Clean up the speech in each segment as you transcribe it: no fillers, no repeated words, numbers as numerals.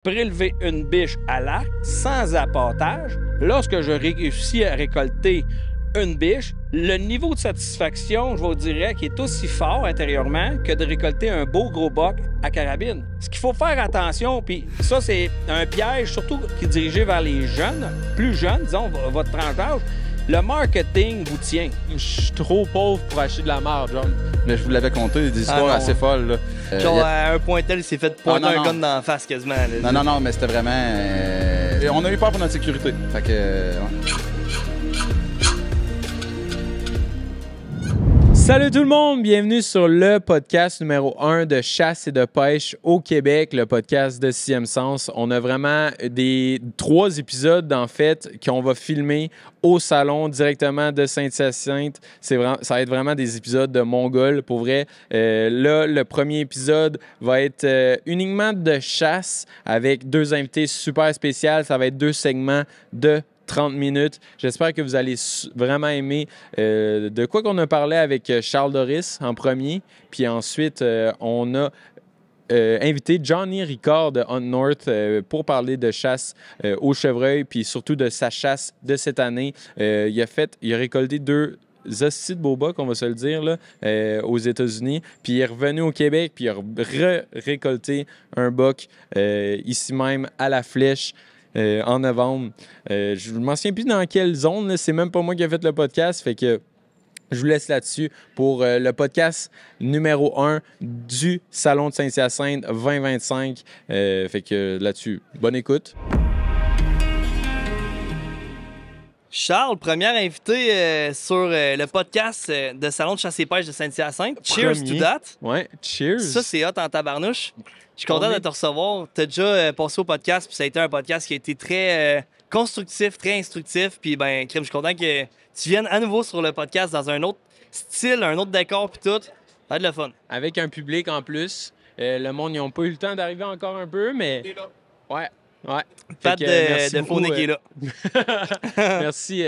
prélever une biche à l'arc sans appâtage. Lorsque je réussis à récolter une biche, le niveau de satisfaction, je vous dirais, qui est aussi fort intérieurement que de récolter un beau gros boc à carabine. Ce qu'il faut faire attention, puis ça, c'est un piège, surtout qui est dirigé vers les jeunes, plus jeunes, disons, votre tranche d'âge. Le marketing vous tient. Je suis trop pauvre pour acheter de la marde, genre. Mais je vous l'avais conté, des histoires assez folles, là. Genre, à un point tel, il s'est fait pointer un gun dans la face quasiment. Là. Non, mais c'était vraiment... on a eu peur pour notre sécurité. Fait que... ouais. Salut tout le monde, bienvenue sur le podcast numéro 1 de chasse et de pêche au Québec, le podcast de Sixième Sens. On a vraiment des 3 épisodes, en fait, qu'on va filmer au salon directement de Saint-Hyacinthe. Ça va être vraiment des épisodes de Mongol, pour vrai. Là, le premier épisode va être uniquement de chasse avec 2 invités super spéciaux. Ça va être 2 segments de 30 minutes. J'espère que vous allez vraiment aimer de quoi qu'on a parlé avec Charles Doris en premier. Puis ensuite, on a invité Johnny Ricard de Hunt North pour parler de chasse au chevreuil, puis surtout de sa chasse de cette année. Il a récolté 2 hosties de beaux bocs, on va se le dire, là, aux États-Unis. Puis il est revenu au Québec, puis il a récolté un boc ici même à la Flèche. En novembre. Je ne m'en souviens plus dans quelle zone. C'est même pas moi qui ai fait le podcast. Fait que je vous laisse là-dessus pour le podcast numéro 1 du Salon de Saint-Hyacinthe 2025. Fait que là-dessus, bonne écoute. Charles, premier invité sur le podcast de Salon de chasse et pêche de Saint-Hyacinthe. Cheers to that. Ouais, cheers. Ça, c'est hot en tabarnouche. Je suis content de te recevoir. Tu as déjà passé au podcast, puis ça a été un podcast qui a été très constructif, très instructif. Puis, ben, Crime, je suis content que tu viennes à nouveau sur le podcast dans un autre style, un autre décor, puis tout. Ça va être le fun. Avec un public en plus. Le monde, ils n'ont pas eu le temps d'arriver encore un peu, mais. Ouais. Pat de Faune qui est là. Merci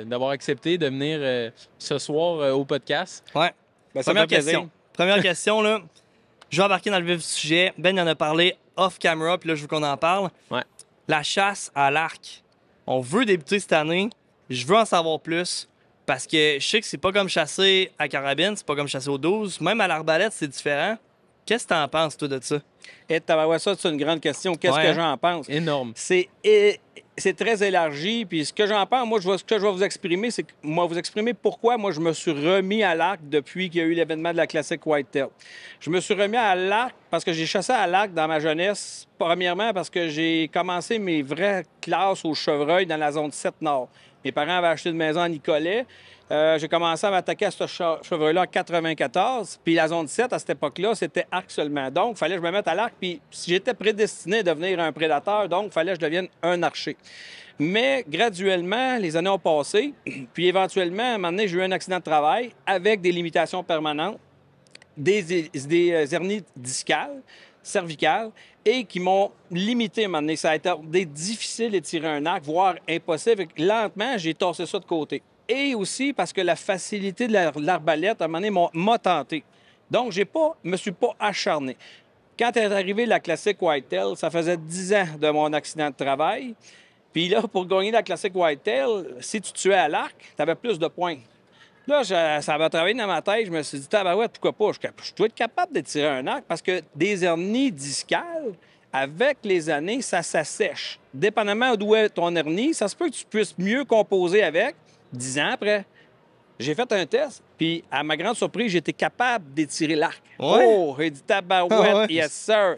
d'avoir accepté de venir ce soir au podcast. Ouais. Ben, Première question, là. Je vais embarquer dans le vif du sujet. Ben, il en a parlé off-camera, puis là, je veux qu'on en parle. Ouais. La chasse à l'arc. On veut débuter cette année. Je veux en savoir plus. Parce que je sais que c'est pas comme chasser à carabine, c'est pas comme chasser au 12. Même à l'arbalète, c'est différent. Qu'est-ce que t'en penses, toi, de ça? Ça, c'est une grande question. Qu'est-ce que j'en pense? Énorme. C'est très élargi. Puis ce que j'en pense, moi, ce que je vais vous exprimer, c'est que vous exprimer pourquoi moi je me suis remis à l'arc depuis qu'il y a eu l'événement de la classique Whitetail. Je me suis remis à l'arc parce que j'ai chassé à l'arc dans ma jeunesse. Premièrement, parce que j'ai commencé mes vraies classes au chevreuil dans la zone 7 Nord. Mes parents avaient acheté une maison à Nicolet. J'ai commencé à m'attaquer à ce chevreuil-là en 94. Puis la zone 7, à cette époque-là, c'était arc seulement. Donc, il fallait que je me mette à l'arc. Puis si j'étais prédestiné à devenir un prédateur, donc, il fallait que je devienne un archer. Mais graduellement, les années ont passé. Puis éventuellement, à un moment donné, j'ai eu un accident de travail avec des limitations permanentes, des hernies discales, cervicales, et qui m'ont limité à un moment donné. Ça a été difficile de tirer un arc, voire impossible. Lentement, j'ai torsé ça de côté. Et aussi parce que la facilité de l'arbalète, à un moment donné, m'a tenté. Donc, me suis pas acharné. Quand est arrivée la classique Whitetail, ça faisait 10 ans de mon accident de travail. Puis là, pour gagner la classique Whitetail, si tu tuais à l'arc, tu avais plus de points. Là, ça va travailler dans ma tête. Je me suis dit, tabarouette, pourquoi pas? Je dois être capable de tirer un arc parce que des hernies discales, avec les années, ça s'assèche. Dépendamment d'où est ton hernie, ça se peut que tu puisses mieux composer avec 10 ans après. J'ai fait un test, puis à ma grande surprise, j'étais capable d'étirer l'arc. Ouais. Oh, j'ai dit tabarouette, yes sir.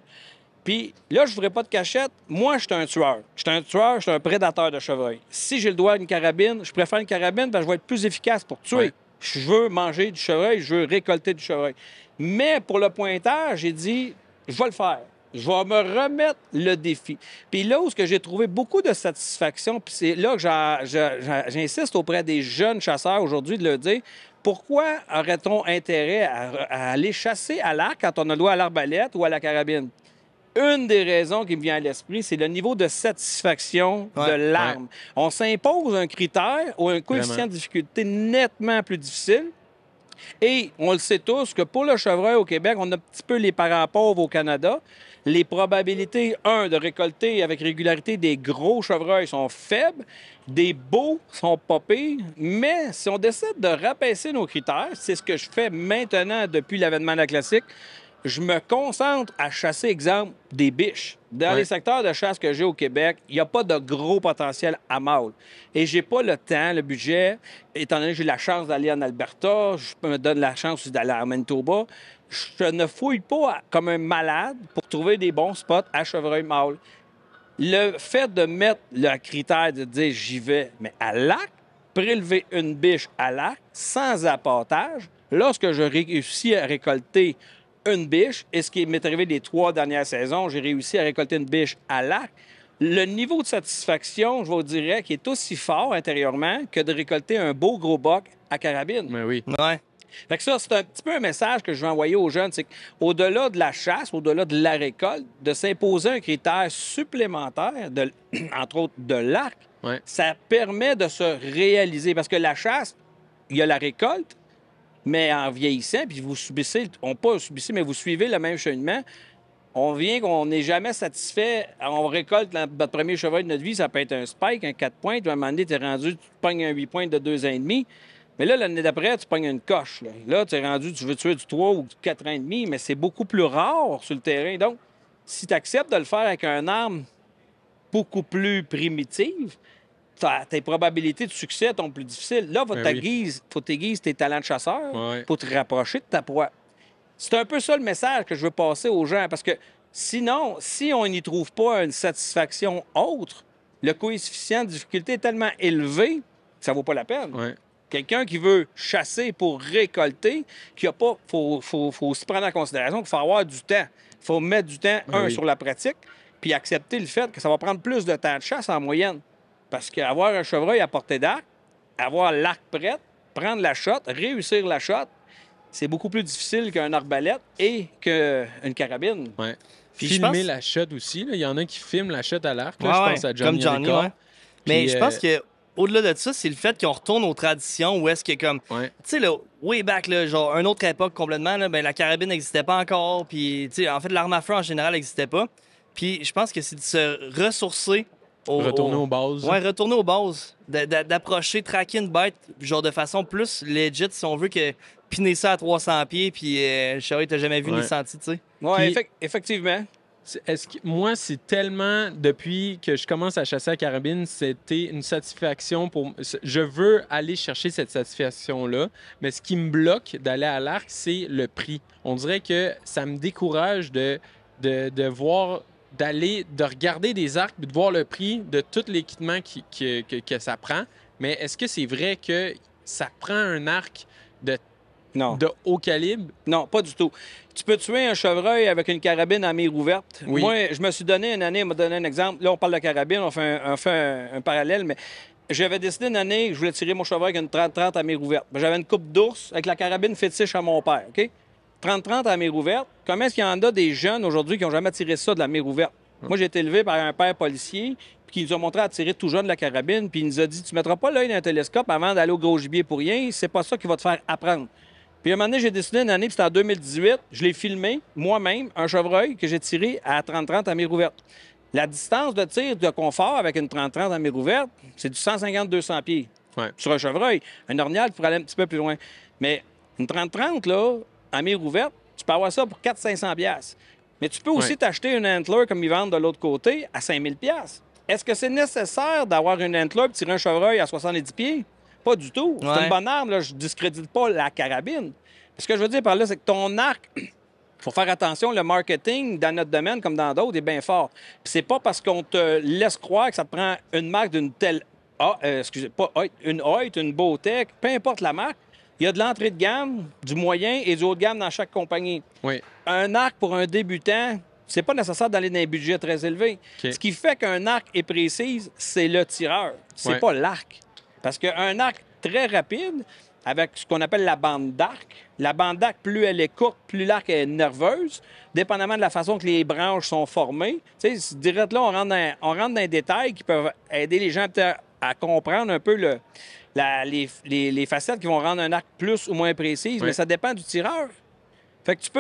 Puis là, je ne ferai pas de cachette. Moi, je suis un tueur. Je suis un prédateur de chevreuil. Si j'ai le doigt d'une carabine, je préfère une carabine parce que je vais être plus efficace pour tuer. Ouais. Je veux manger du chevreuil, je veux récolter du chevreuil. Mais pour le pointage, j'ai dit, je vais le faire. Je vais me remettre le défi. Puis là où j'ai trouvé beaucoup de satisfaction, puis c'est là que j'insiste auprès des jeunes chasseurs aujourd'hui de leur dire, pourquoi aurait-on intérêt à aller chasser à l'arc quand on a le doigt à l'arbalète ou à la carabine? Une des raisons qui me vient à l'esprit, c'est le niveau de satisfaction de l'arme. Ouais. On s'impose un critère ou un coefficient de difficulté nettement plus difficile Et on le sait tous que pour le chevreuil au Québec, on a un petit peu les parents pauvres au Canada. Les probabilités, de récolter avec régularité des gros chevreuils sont faibles, des beaux sont pas pires, mais si on décide de rabaisser nos critères, c'est ce que je fais maintenant depuis l'avènement de la classique, je me concentre à chasser, exemple, des biches. Dans les secteurs de chasse que j'ai au Québec, il n'y a pas de gros potentiel à mâle. Et j'ai pas le temps, le budget, étant donné que j'ai la chance d'aller en Alberta, je me donne la chance aussi d'aller à Manitoba, je ne fouille pas comme un malade pour trouver des bons spots à chevreuil mâle. Le fait de mettre le critère de dire j'y vais, mais à l'arc, prélever une biche à l'arc, sans appâtage, lorsque je réussis à récolter une biche, et ce qui m'est arrivé les 3 dernières saisons, j'ai réussi à récolter une biche à l'arc, le niveau de satisfaction, je vous dirais, qui est aussi fort intérieurement que de récolter un beau gros boc à carabine. Mais oui. Ouais. Fait que ça, c'est un petit peu un message que je veux envoyer aux jeunes, c'est qu'au-delà de la chasse, au-delà de la récolte, de s'imposer un critère supplémentaire, entre autres de l'arc, ça permet de se réaliser. Parce que la chasse, il y a la récolte, mais en vieillissant, puis vous subissez, pas subissez, mais vous suivez le même cheminement, on vient qu'on n'est jamais satisfait. On récolte notre premier chevreuil de notre vie, ça peut être un spike, un 4 points, puis à un moment donné, tu es rendu, tu pognes un 8 points de 2 ans et demi. Mais là, l'année d'après, tu pognes une coche. Là, tu es rendu, tu veux tuer du 3 ou du 4 ans et demi, mais c'est beaucoup plus rare sur le terrain. Donc, si tu acceptes de le faire avec une arme beaucoup plus primitive, tes probabilités de succès sont plus difficiles. Là, faut que tu aiguises tes talents de chasseur pour te rapprocher de ta proie. C'est un peu ça le message que je veux passer aux gens, parce que sinon, si on n'y trouve pas une satisfaction autre, le coefficient de difficulté est tellement élevé que ça vaut pas la peine. Quelqu'un qui veut chasser pour récolter, qu'il y a pas, faut aussi prendre en considération qu'il faut avoir du temps. Il faut mettre du temps, sur la pratique, puis accepter le fait que ça va prendre plus de temps de chasse en moyenne. Parce qu'avoir un chevreuil à portée d'arc, avoir l'arc prêt, prendre la shot, réussir la shot, c'est beaucoup plus difficile qu'un arbalète et qu'une carabine. Puis filmer la shot aussi. Il y en a qui filment la shot à l'arc. Je pense à Johnny. Comme Johnny, mais je pense que au-delà de ça, c'est le fait qu'on retourne aux traditions où est-ce que comme... Tu sais, là, way back, là, genre, une autre époque complètement, là, ben, la carabine n'existait pas encore, puis, tu sais, en fait, l'arme à feu, en général, n'existait pas. Puis, je pense que c'est de se ressourcer retourner aux bases. Retourner aux bases. D'approcher, traquer une bête, genre de façon plus legit, si on veut, que piner ça à 300 pieds, puis je sais, t'as jamais vu ni senti, tu sais. Effectivement. Moi, c'est tellement, depuis que je commence à chasser à carabine, c'était une satisfaction pour... Je veux aller chercher cette satisfaction-là, mais ce qui me bloque d'aller à l'arc, c'est le prix. On dirait que ça me décourage de voir... de regarder des arcs et de voir le prix de tout l'équipement que ça prend. Mais est-ce que c'est vrai que ça prend un arc de haut calibre? Non, pas du tout. Tu peux tuer un chevreuil avec une carabine à mire ouverte. Moi, je me suis donné une année, on m'a donné un exemple. Là, on parle de carabine, on fait un parallèle, mais j'avais décidé une année que je voulais tirer mon chevreuil avec une 30-30 à mire ouverte. J'avais une coupe d'ours avec la carabine fétiche à mon père, OK? 30-30 à la mire ouverte. Comment est-ce qu'il y en a des jeunes aujourd'hui qui n'ont jamais tiré ça de la mire ouverte? Moi, j'ai été élevé par un père policier qui nous a montré à tirer tout jeune de la carabine, puis il nous a dit, tu ne mettras pas l'œil dans un télescope avant d'aller au gros gibier pour rien, c'est pas ça qui va te faire apprendre. Puis à un moment donné, j'ai décidé une année, puis c'était en 2018, je l'ai filmé, moi-même, un chevreuil que j'ai tiré à 30-30 à mire ouverte. La distance de tir de confort avec une 30-30 à mire ouverte, c'est du 150-200 pieds. Sur un chevreuil. Un ornial, tu pourrais aller un petit peu plus loin. Mais une 30-30, là, à mire ouverte, tu peux avoir ça pour 400-500$. Mais tu peux aussi t'acheter une antler comme ils vendent de l'autre côté à 5000$. Est-ce que c'est nécessaire d'avoir une antler et tirer un chevreuil à 70 pieds? Pas du tout. C'est une bonne arme. Là. Je ne discrédite pas la carabine. Ce que je veux dire par là, c'est que ton arc, il faut faire attention, le marketing dans notre domaine comme dans d'autres est bien fort. Puis c'est pas parce qu'on te laisse croire que ça te prend une marque d'une telle... une Hoyt, une Bowtech, peu importe la marque, il y a de l'entrée de gamme, du moyen et du haut de gamme dans chaque compagnie. Un arc pour un débutant, c'est pas nécessaire d'aller dans un budget très élevé. Ce qui fait qu'un arc est précise, c'est le tireur. C'est pas l'arc. Parce qu'un arc très rapide, avec ce qu'on appelle la bande d'arc, la bande d'arc, plus elle est courte, plus l'arc est nerveuse, dépendamment de la façon que les branches sont formées. Tu sais, direct là, on rentre dans des détails qui peuvent aider les gens à comprendre un peu les facettes qui vont rendre un arc plus ou moins précis, mais ça dépend du tireur. Fait que tu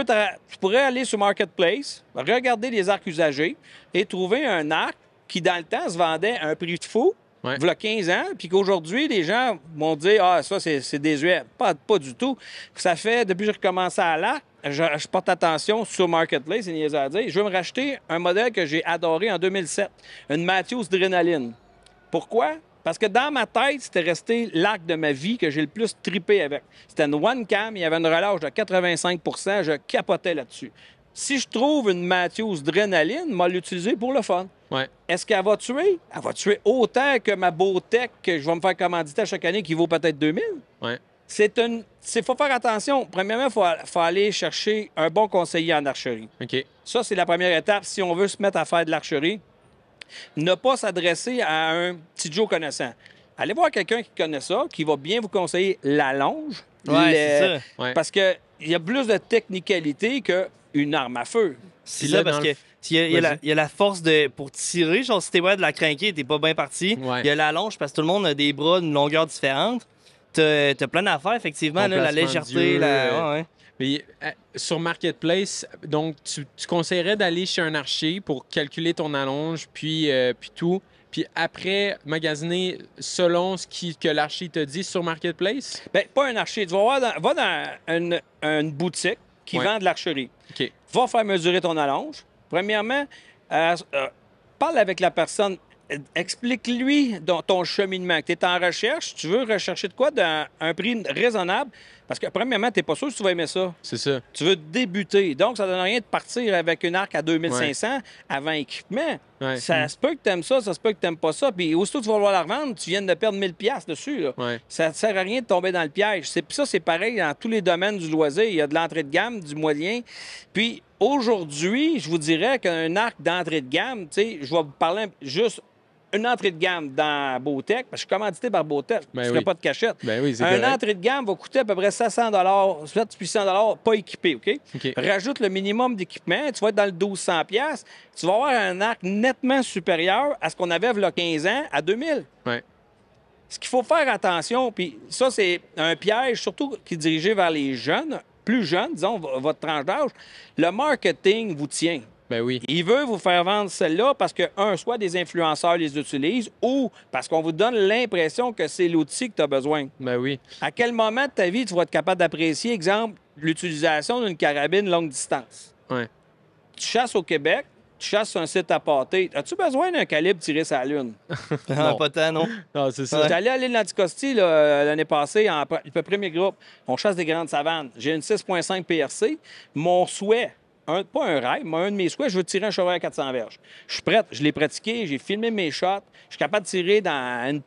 pourrais aller sur Marketplace, regarder les arcs usagés et trouver un arc qui, dans le temps, se vendait à un prix de fou, il y a 15 ans, puis qu'aujourd'hui, les gens vont dire « Ah, ça, c'est désuet. » Pas du tout. Ça fait, depuis que j'ai recommencé à l'arc, je porte attention sur Marketplace, c'est niaiseux à dire. Je veux me racheter un modèle que j'ai adoré en 2007, une Matthews Drénaline. Pourquoi? Parce que dans ma tête, c'était resté l'arc de ma vie que j'ai le plus trippé avec. C'était une one cam, il y avait une relâche de 85 %, je capotais là-dessus. Si je trouve une Matthews Drénaline, je vais l'utiliser pour le fun. Ouais. Est-ce qu'elle va tuer? Elle va tuer autant que ma Bowtech que je vais me faire commanditer à chaque année qui vaut peut-être 2000. Ouais. Faut faire attention. Premièrement, il faut aller chercher un bon conseiller en archerie. OK. Ça, c'est la première étape si on veut se mettre à faire de l'archerie. Ne pas s'adresser à un petit Joe connaissant. Allez voir quelqu'un qui connaît ça, qui va bien vous conseiller la longe. C'est ça. Ouais. Parce qu'il y a plus de technicalité qu'une arme à feu. C'est ça, parce que il y a la force pour tirer. Genre, si t'es prêt de la craquer, t'es pas bien parti. Ouais. Il y a la longe, parce que tout le monde a des bras d'une longueur différente. T'as plein d'affaires, effectivement. Là, la légèreté, ouais. Mais sur Marketplace, donc, tu conseillerais d'aller chez un archer pour calculer ton allonge, puis tout. Puis après, magasiner selon que l'archer te dit sur Marketplace? Bien, pas un archer. Tu vas dans une boutique qui vend de l'archerie. OK. Va faire mesurer ton allonge. Premièrement, parle avec la personne. Explique-lui ton cheminement. Tu es en recherche, tu veux rechercher de quoi d'un prix raisonnable. Parce que, premièrement, tu n'es pas sûr si tu vas aimer ça. C'est ça. Tu veux débuter. Donc, ça ne donne rien de partir avec une arc à 2500 avant équipement. Ouais. Ça se peut que tu aimes ça, ça se peut que tu n'aimes pas ça. Puis, aussitôt que tu vas vouloir la revendre, tu viens de perdre 1000$ dessus. Là. Ouais. Ça ne sert à rien de tomber dans le piège. Ça, c'est pareil dans tous les domaines du loisir. Il y a de l'entrée de gamme, du moyen. Puis, aujourd'hui, je vous dirais qu'un arc d'entrée de gamme, tu sais, je vais vous parler juste une entrée de gamme dans Bowtech, parce que je suis commandité par Bowtech, je ne ferai pas de cachette. Ben oui, c'est un correct. entrée de gamme va coûter à peu près 700 $, pas équipé, OK? Rajoute le minimum d'équipement, tu vas être dans le 1200 $, tu vas avoir un arc nettement supérieur à ce qu'on avait il y a 15 ans, à 2000. Ouais. Ce qu'il faut faire attention, puis ça, c'est un piège, surtout qui est dirigé vers les jeunes, plus jeunes, disons, votre tranche d'âge. Le marketing vous tient. Ben oui. Il veut vous faire vendre celle-là parce que, soit des influenceurs les utilisent ou parce qu'on vous donne l'impression que c'est l'outil que tu as besoin. Ben oui. À quel moment de ta vie tu vas être capable d'apprécier, exemple, l'utilisation d'une carabine longue distance? Ouais. Tu chasses au Québec, tu chasses sur un site à pâté. As-tu besoin d'un calibre tiré sur la Lune? Non. Pas tant, non. Non, c'est ça. J'étais allé à l'île d'Anticosti l'année passée, le premier groupe. On chasse des grandes savanes. J'ai une 6.5 PRC. Mon souhait, pas un rêve, mais un de mes souhaits, je veux tirer un chevreuil à 400 verges. Je suis prête, je l'ai pratiqué, j'ai filmé mes shots. Je suis capable de tirer dans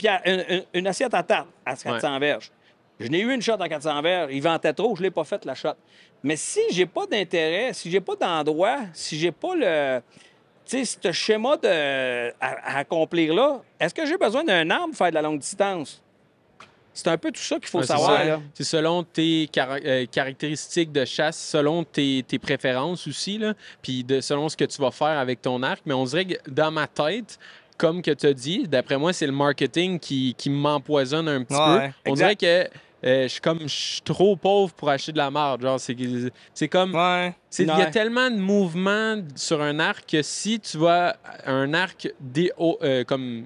une assiette à tarte à 400 verges. Je n'ai eu une shot à 400 verges. Il ventait trop, je ne l'ai pas fait, la shot. Mais si j'ai pas d'intérêt, si j'ai pas d'endroit, si j'ai pas ce schéma à accomplir là, est-ce que j'ai besoin d'un arme pour faire de la longue distance? C'est un peu tout ça qu'il faut savoir. Là. C'est selon tes caractéristiques de chasse, selon tes préférences aussi, là, puis selon ce que tu vas faire avec ton arc. Mais on dirait que dans ma tête, comme que tu as dit, d'après moi, c'est le marketing qui m'empoisonne un petit peu. On dirait que je suis trop pauvre pour acheter de la marde. Genre, c'est comme... Il y a tellement de mouvements sur un arc que si tu vois un arc comme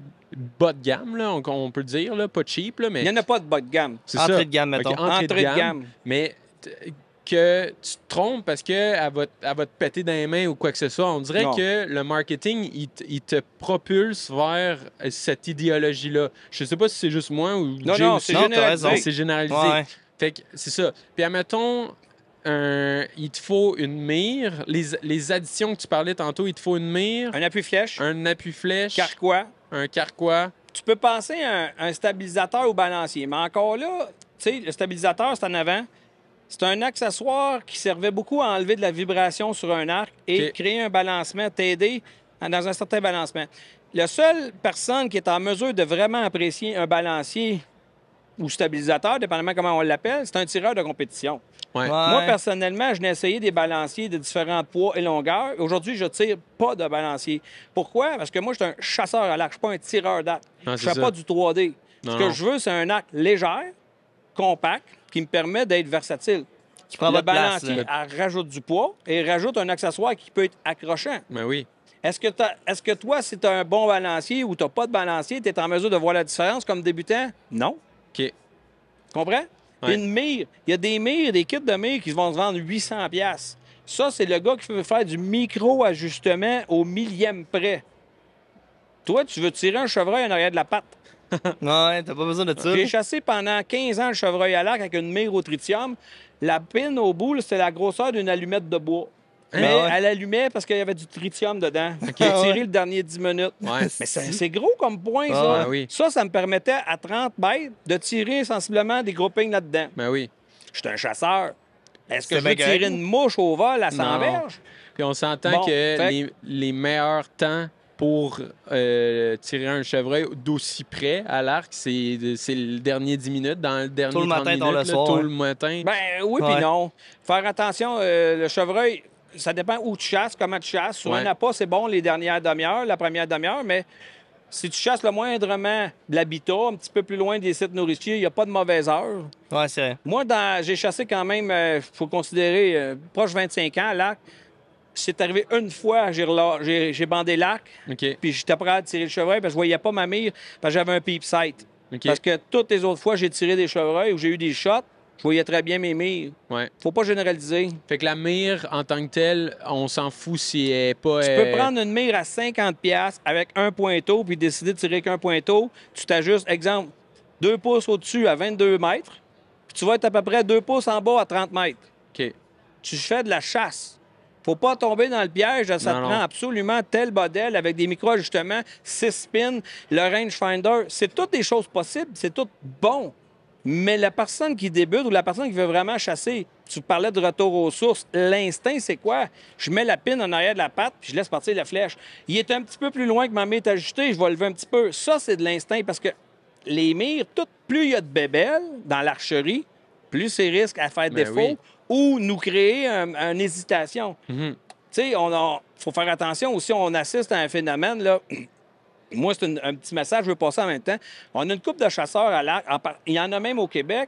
bas de gamme, là, on peut dire, là, pas cheap, là, mais... Il n'y en a pas de bas de gamme. Entrée de gamme, mettons. Okay, entrée de gamme. Mais que tu te trompes parce qu'elle va te péter dans les mains ou quoi que ce soit. On dirait que le marketing, il te propulse vers cette idéologie-là. Je sais pas si c'est juste moi ou Non, c'est généralisé. C'est généralisé. Ouais. Fait que c'est ça. Puis admettons, il te faut une mire. Les additions que tu parlais tantôt, il te faut une mire. Un appui-flèche. Un appui-flèche. Carquois. Un carquois. Tu peux penser à un stabilisateur ou balancier. Mais encore là, tu sais, le stabilisateur, c'est en avant. C'est un accessoire qui servait beaucoup à enlever de la vibration sur un arc et créer un balancement, t'aider dans un certain balancement. La seule personne qui est en mesure de vraiment apprécier un balancier ou stabilisateur, dépendamment comment on l'appelle, c'est un tireur de compétition. Ouais. Moi, personnellement, je n'ai essayé des balanciers de différents poids et longueurs. Aujourd'hui, je tire pas de balancier. Pourquoi? Parce que moi, je suis un chasseur à l'arc. Je suis pas un tireur d'arc. Je fais pas du 3D. Non, Ce que non. je veux, c'est un arc léger, compact, qui me permet d'être versatile. Qui prend Le pas de place. balancier, Là. elle rajoute du poids et rajoute un accessoire qui peut être accrochant. Ben oui. Est-ce que toi, si tu as un bon balancier ou tu n'as pas de balancier, tu es en mesure de voir la différence comme débutant? Non. OK. Tu comprends? Ouais. Une mire, il y a des mires, des kits de mire qui vont se vendre 800 $. Ça, c'est le gars qui veut faire du micro-ajustement au millième près. Toi, tu veux tirer un chevreuil en arrière de la patte. Ouais, t'as pas besoin de ça. J'ai chassé pendant 15 ans le chevreuil à l'arc avec une mire au tritium. La pine au bout, là, c'était la grosseur d'une allumette de bois. Mais Ah ouais. elle allumait parce qu'il y avait du tritium dedans. J'ai Ah ouais. tiré le dernier 10 minutes. Ouais. Mais c'est gros comme point, ça. Ah ouais. Oui. Ça me permettait à 30 mètres de tirer sensiblement des groupings là-dedans. Ben oui. Je suis un chasseur. Est-ce que C'est je veux bien tirer correct. une mouche au vol à 100 Non. verges? Puis on s'entend Bon, que fait les meilleurs temps pour tirer un chevreuil d'aussi près à l'arc, c'est le dernier 10 minutes, dans le dernier Tôt le 30 matin, minutes, tôt le là, soir, tôt hein. le matin. Ben oui, puis Ouais. non. Faire attention, le chevreuil, ça dépend où tu chasses, comment tu chasses. Sur Ouais. un appât, c'est bon les dernières demi-heures, la première demi-heure, mais si tu chasses le moindrement de l'habitat, un petit peu plus loin des sites nourriciers, il n'y a pas de mauvaise heure. Ouais, c'est vrai. Moi, j'ai chassé quand même, il faut considérer, proche 25 ans à l'arc. C'est arrivé une fois, j'ai bandé l'arc, OK. puis j'étais prêt à tirer le chevreuil parce que je voyais pas ma mire, parce que j'avais un peep sight. OK. Parce que toutes les autres fois, j'ai tiré des chevreuils où j'ai eu des shots, je voyais très bien mes mires. Ouais. Faut pas généraliser. Fait que la mire, en tant que telle, on s'en fout si elle est pas... Tu peux prendre une mire à 50$ avec un pointeau puis décider de tirer avec un pointeau. Tu t'ajustes, exemple, 2 pouces au-dessus à 22 mètres, puis tu vas être à peu près 2 pouces en bas à 30 mètres. OK. Tu fais de la chasse. Faut pas tomber dans le piège. Ça te Non, non. prend absolument tel modèle avec des micro-ajustements, 6 spins, le rangefinder. C'est toutes des choses possibles. C'est tout bon. Mais la personne qui débute ou la personne qui veut vraiment chasser, tu parlais de retour aux sources, l'instinct, c'est quoi? Je mets la pine en arrière de la patte puis je laisse partir la flèche. Il est un petit peu plus loin que ma mire est ajustée, je vais lever un petit peu. Ça, c'est de l'instinct parce que les mires, plus il y a de bébelles dans l'archerie, plus c'est risque à faire Ben défaut oui. ou nous créer une hésitation. Mhm. Tu sais, faut faire attention aussi, on assiste à un phénomène, là. Moi, c'est un petit message, je veux passer en même temps. On a une couple de chasseurs à l'arc. Il y en a même au Québec.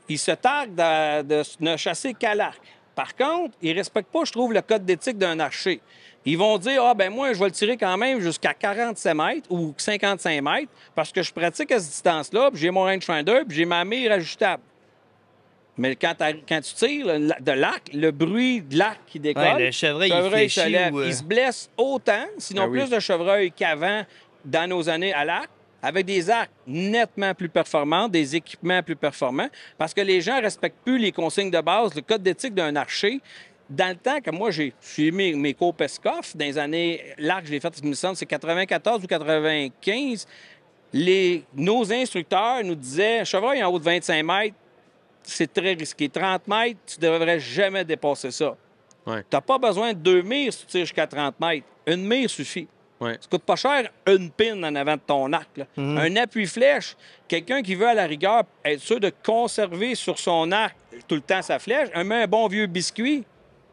Ils se targuent de ne chasser qu'à l'arc. Par contre, ils ne respectent pas, je trouve, le code d'éthique d'un archer. Ils vont dire, ah ben moi, je vais le tirer quand même jusqu'à 47 mètres ou 55 mètres parce que je pratique à cette distance-là, puis j'ai mon rangefinder, puis j'ai ma mire ajustable. Mais quand tu tires de l'arc, le bruit de l'arc qui décolle, Ouais, le chevreuil, il se fléchit lève. ou, Il se blesse autant, sinon Ben oui. plus de chevreuils qu'avant dans nos années à l'arc, avec des arcs nettement plus performants, des équipements plus performants, parce que les gens ne respectent plus les consignes de base, le code d'éthique d'un archer. Dans le temps que moi, j'ai suivi mes cours Pescoff, dans les années, l'arc, je l'ai fait, il me semble, c'est 94 ou 95, nos instructeurs nous disaient, chevreuil en haut de 25 mètres, c'est très risqué. 30 mètres, tu ne devrais jamais dépasser ça. Ouais. Tu n'as pas besoin de 2 mires si tu tires jusqu'à 30 mètres. Une mire suffit. Ouais. Ça coûte pas cher, une pine en avant de ton arc. Là. Un appui-flèche, quelqu'un qui veut à la rigueur être sûr de conserver sur son arc tout le temps sa flèche, un bon vieux biscuit,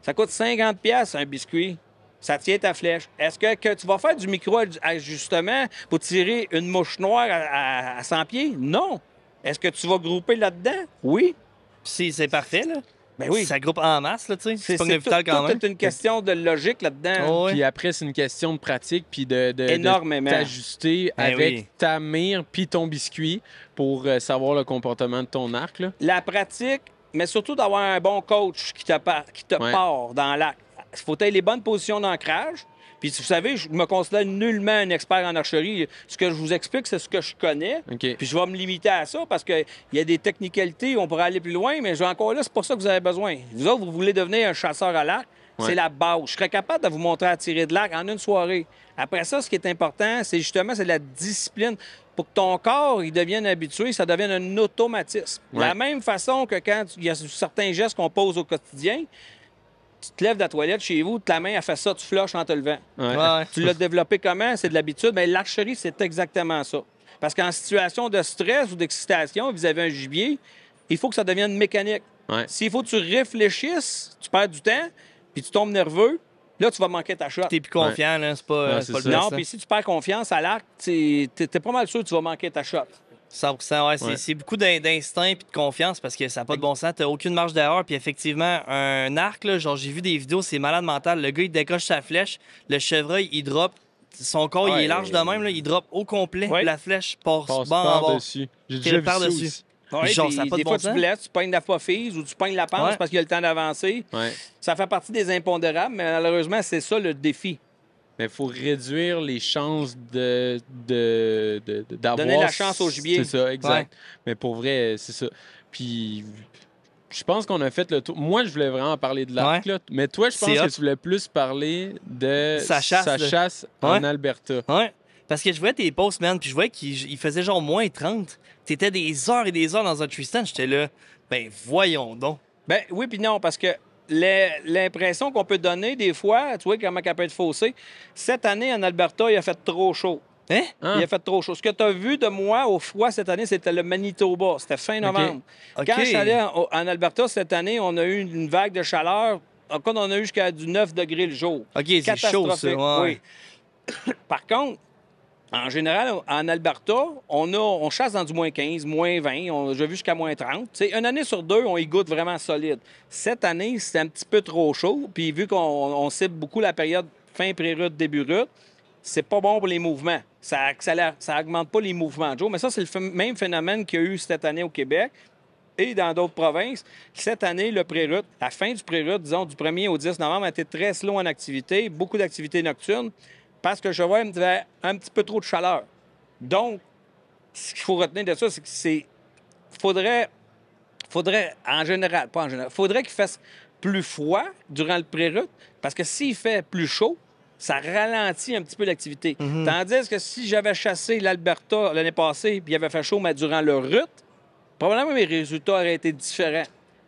ça coûte 50$ un biscuit. Ça tient ta flèche. Est-ce que tu vas faire du micro-ajustement pour tirer une mouche noire à 100 pieds? Non. Est-ce que tu vas grouper là-dedans? Oui. C'est parfait, là. Ben oui. Ça groupe en masse, là, tu sais. C'est pas une vital quand même. Tout est une question de logique là-dedans. Oh, ouais. Puis après, c'est une question de pratique, puis de Énormément. t'ajuster Ben avec oui. ta mire puis ton biscuit pour savoir le comportement de ton arc. Là. La pratique, mais surtout d'avoir un bon coach qui te Ouais. part dans l'arc. Il faut avoir les bonnes positions d'ancrage. Puis, vous savez, je me considère nullement un expert en archerie. Ce que je vous explique, c'est ce que je connais. OK. Puis, je vais me limiter à ça parce qu'il y a des technicalités, on pourrait aller plus loin, mais encore là, c'est pas ça que vous avez besoin. Vous autres, vous voulez devenir un chasseur à l'arc, Ouais. c'est la base. Je serais capable de vous montrer à tirer de l'arc en une soirée. Après ça, ce qui est important, c'est justement c'est la discipline. Pour que ton corps il devienne habitué, ça devienne un automatisme. De Ouais. la même façon que quand il y a certains gestes qu'on pose au quotidien, tu te lèves de la toilette chez vous, ta main, elle fait ça, tu flushes en te levant. Ouais. Ouais. Tu l'as développé comment? C'est de l'habitude. Bien, l'archerie, c'est exactement ça. Parce qu'en situation de stress ou d'excitation, vous avez un gibier, il faut que ça devienne mécanique. Ouais. S'il faut que tu réfléchisses, tu perds du temps, puis tu tombes nerveux, là, tu vas manquer ta shot. T'es plus confiant, là. C'est pas, Ouais, c'est pas c'est le ça. Non, best, puis si tu perds confiance à l'arc, t'es pas mal sûr que tu vas manquer ta shot. 100%, ouais. Ouais. C'est beaucoup d'instinct et de confiance parce que ça n'a pas de bon sens. T'as aucune marge d'erreur. Puis effectivement, un arc, là, genre, j'ai vu des vidéos, c'est malade mental. Le gars, il décoche sa flèche. Le chevreuil, il drop. Son corps, il Ouais. est large de même. Là, il drop au complet. Ouais. La flèche passe Passe bord en bord. par-dessus. J'ai Tire déjà vu ça par-dessus. aussi. Ouais, Genre, puis ça a pas de des bon fois, tu sens. blesses, tu pognes l'apophyse ou tu pognes la panse Ouais. parce qu'il y a le temps d'avancer. Ouais. Ça fait partie des impondérables, mais malheureusement, c'est ça le défi. Mais il faut réduire les chances d'avoir... Donner la chance au gibier. C'est ça, exact. Ouais. Mais pour vrai, c'est ça. Puis, je pense qu'on a fait le tour. Moi, je voulais vraiment parler de l'arc, là. Mais toi, je pense C'est que hot. tu voulais plus parler de Sa chasse, là. chasse en Ouais. Alberta. Ouais. Parce que je voyais tes posts, man, puis je voyais qu'il faisait genre moins 30. T'étais des heures et des heures dans un tree stand. J'étais là, ben voyons donc. Ben oui, puis non, parce que l'impression qu'on peut donner des fois, tu vois comment elle peut être faussée. Cette année, en Alberta, il a fait trop chaud. Hein? Hein? Il a fait trop chaud. Ce que tu as vu de moi au froid cette année, c'était le Manitoba. C'était fin novembre. OK. Quand je suis allé en Alberta cette année, on a eu une vague de chaleur. Quand on a eu jusqu'à du 9 degrés le jour. OK, c'est chaud, ça. Catastrophique, Ouais. oui. Par contre, en général, en Alberta, on chasse dans du moins 15, moins 20. J'ai vu jusqu'à moins 30. T'sais, une année sur deux, on y goûte vraiment solide. Cette année, c'est un petit peu trop chaud. Puis vu qu'on cible beaucoup la période fin pré-rut, début rut, c'est pas bon pour les mouvements. Ça accélère, ça augmente pas les mouvements, Joe. Mais ça, c'est le même phénomène qu'il y a eu cette année au Québec et dans d'autres provinces. Cette année, le pré-rut, la fin du pré-rut, disons, du 1er au 10 novembre, a été très slow en activité, beaucoup d'activités nocturnes, parce que le chevreuil me disait un petit peu trop de chaleur. Donc, ce qu'il faut retenir de ça, c'est que faudrait, en général, pas en général, faudrait qu'il fasse plus froid durant le pré-rut, parce que s'il fait plus chaud, ça ralentit un petit peu l'activité. Tandis que si j'avais chassé l'Alberta l'année passée, puis il avait fait chaud, mais durant le rut, probablement mes résultats auraient été différents.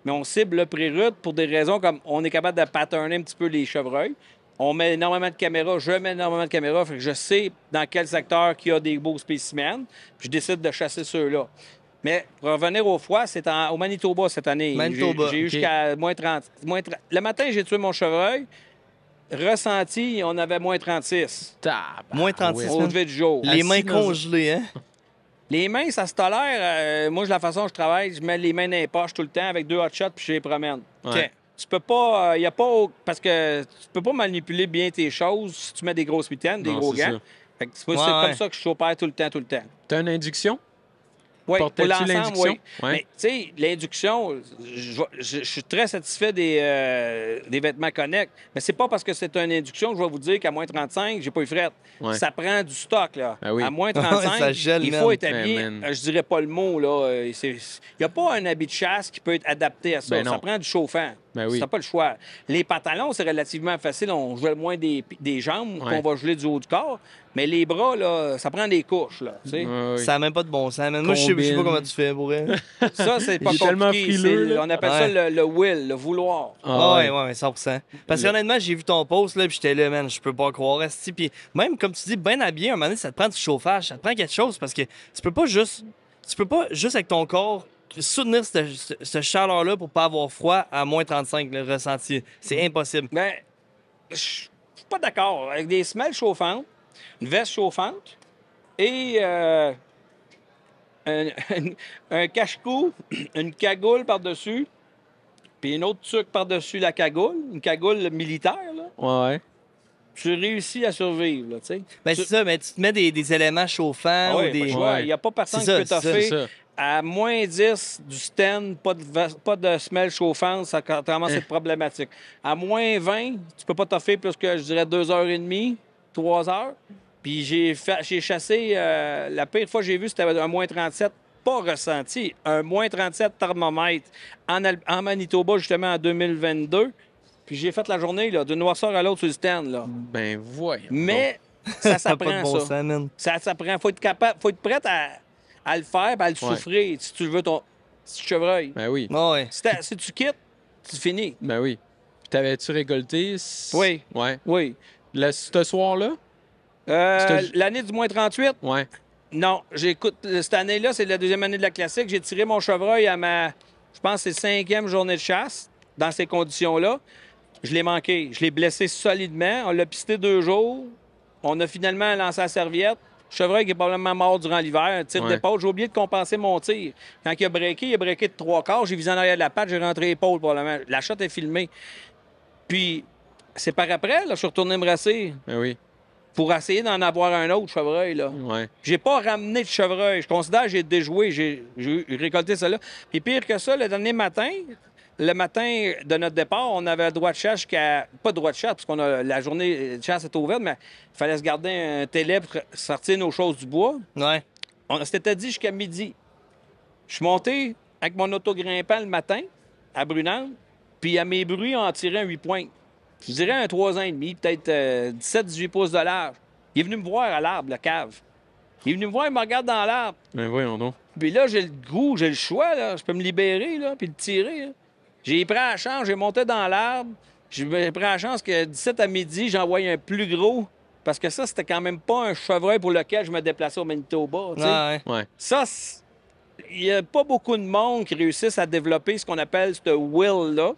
Mais on cible le pré-rut pour des raisons comme on est capable de patterner un petit peu les chevreuils. On met énormément de caméras, je mets énormément de caméras, fait que je sais dans quel secteur il y a des beaux spécimens, puis je décide de chasser ceux-là. Mais pour revenir au froid, c'est au Manitoba cette année. Manitoba, J'ai eu OK. jusqu'à moins 30. Le matin, j'ai tué mon chevreuil. Ressenti, on avait moins 36 Moins 36. au lever du jour. Les mains Assis dans un- congelées, hein? Les mains, ça se tolère. Moi, la façon dont je travaille, je mets les mains dans les poches tout le temps avec 2 hot shots puis je les promène. Ouais. Tu peux pas, y a pas, parce que tu peux pas manipuler bien tes choses si tu mets des grosses mitaines, des Non, gros c'est gants. ça. Fait que c'est Ouais, comme ouais. ça que je opère tout le temps. T'as une induction? Oui, pour Portais-tu l'ensemble, l'induction? oui. Ouais. Mais tu sais, l'induction, je suis très satisfait des vêtements Connect. Mais c'est pas parce que c'est une induction que je vais vous dire qu'à moins 35, j'ai pas eu fret. Ouais. Ça prend du stock, là. Ben oui. À moins Ça 35, gèle, il man. faut être habillé. Ben, man. Je dirais pas le mot, là. Il n'y a pas un habit de chasse qui peut être adapté à ça. Ben non. Ça prend du chauffant. Ben oui. Ça n'a pas le choix. Les pantalons, c'est relativement facile. On gèle moins des jambes Ouais. qu'on va geler du haut du corps. Mais les bras, là, ça prend des couches, là. Tu sais. Ouais, ouais. Ça n'a même pas de bon sens, man. Moi, je sais pas Combine. comment tu fais pour elle. Ça, c'est pas Il est tellement compliqué. frileux, C'est- là. On appelle Ouais. ça le will, le vouloir. Ah, ouais. Ouais, 100%. Parce que honnêtement, j'ai vu ton post, là, puis j'étais là, man, je peux pas croire. Esti. Puis même, comme tu dis, bien habillé, à un moment donné, ça te prend du chauffage, ça te prend quelque chose, parce que tu peux pas juste avec ton corps soutenir cette chaleur-là pour pas avoir froid à moins 35, le ressenti. C'est impossible. Ben, je suis pas d'accord. Avec des semelles chauffantes, une veste chauffante et un cache-cou, une cagoule par-dessus, puis une autre tuque par-dessus la cagoule, une cagoule militaire, là, Ouais. tu réussis à survivre, là, tu sais. Ben, c'est ça, mais tu te mets des éléments chauffants Ah ou oui, pas des. le choix. Ouais. Il n'y a pas personne C'est qui ça, peut c'est ça, t'offrir. C'est ça. À moins 10 du stand, pas de semelle chauffante, ça commence à être problématique. À moins 20, tu peux pas t'offrir plus que, je dirais, 2h30, 3 heures. Puis j'ai chassé, la pire fois que j'ai vu, c'était un moins 37, pas ressenti, un moins 37 thermomètre en Manitoba, justement, en 2022. Puis j'ai fait la journée, là, d'une noirceur à l'autre sur le stand, là. Ben, voyons. Mais ça Ça n'a pas de s'apprend, bon ça. sens, man. Ça s'apprend. Faut être capable, faut être prêt à le faire, puis à le souffrir, si tu veux ton petit chevreuil. Ben oui. Ouais. Si tu quittes, tu finis. Ben oui. Puis t'avais-tu récolté? Oui. Ouais. Oui. Ce soir-là? C'était- L'année du moins 38, Ouais. non. J'écoute, cette année-là, c'est la deuxième année de la classique. J'ai tiré mon chevreuil à je pense, c'est 5e journée de chasse, dans ces conditions-là. Je l'ai manqué. Je l'ai blessé solidement. On l'a pisté 2 jours. On a finalement lancé la serviette. chevreuil qui est probablement mort durant l'hiver, un tir Ouais. d'épaule. J'ai oublié de compenser mon tir. Quand il a breaké de 3/4. J'ai visé en arrière de la patte, j'ai rentré l'épaule probablement. La shot est filmée. Puis, c'est par après, là, je suis retourné me rasser Ben oui. pour essayer d'en avoir un autre chevreuil, là. Ouais. J'ai pas ramené de chevreuil. Je considère que j'ai déjoué. J'ai récolté ça là. Puis pire que ça, le dernier matin, le matin de notre départ, on avait droit de chasse jusqu'à... Pas droit de chasse, parce qu'on a la journée de chasse était ouverte, mais il fallait se garder un télé pour sortir nos choses du bois. Ouais. On s'était dit jusqu'à midi. Je suis monté avec mon auto grimpant le matin à Brunel, puis à mes bruits, on en tirait un 8 points. Je dirais un 3 ans et demi, peut-être 17-18 pouces de large. Il est venu me voir à l'arbre, le cave. Il est venu me voir, il me regarde dans l'arbre. Ben voyons donc. Puis là, j'ai le goût, j'ai le choix, là. Je peux me libérer, là, puis le tirer, là. J'ai pris la chance, j'ai monté dans l'arbre. J'ai pris la chance que 17 à midi, j'envoyais un plus gros. Parce que ça, c'était quand même pas un chevreuil pour lequel je me déplaçais au Manitoba, tu sais. Ouais. Ouais. Ça, il n'y a pas beaucoup de monde qui réussissent à développer ce qu'on appelle ce will-là,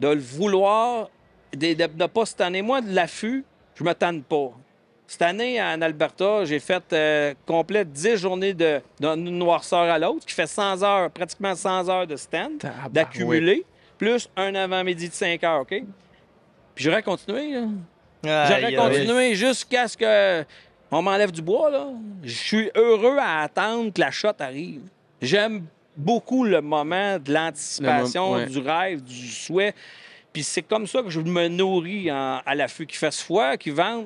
de le vouloir, de ne pas se tanner. Moi, de l'affût, je me tanne pas. Cette année, en Alberta, j'ai fait complet 10 journées d'une noirceur à l'autre, qui fait 100 heures, pratiquement 100 heures de stand, Tabarouette. d'accumuler, plus un avant-midi de 5 heures, OK? Puis j'aurais continué, là. J'aurais Aïe, aïe. continué jusqu'à ce que on m'enlève du bois, là. Je suis heureux à attendre que la shot arrive. J'aime beaucoup le moment de l'anticipation, ouais. du rêve, du souhait. Puis c'est comme ça que je me nourris à l'affût, qui fait foi, qui vend.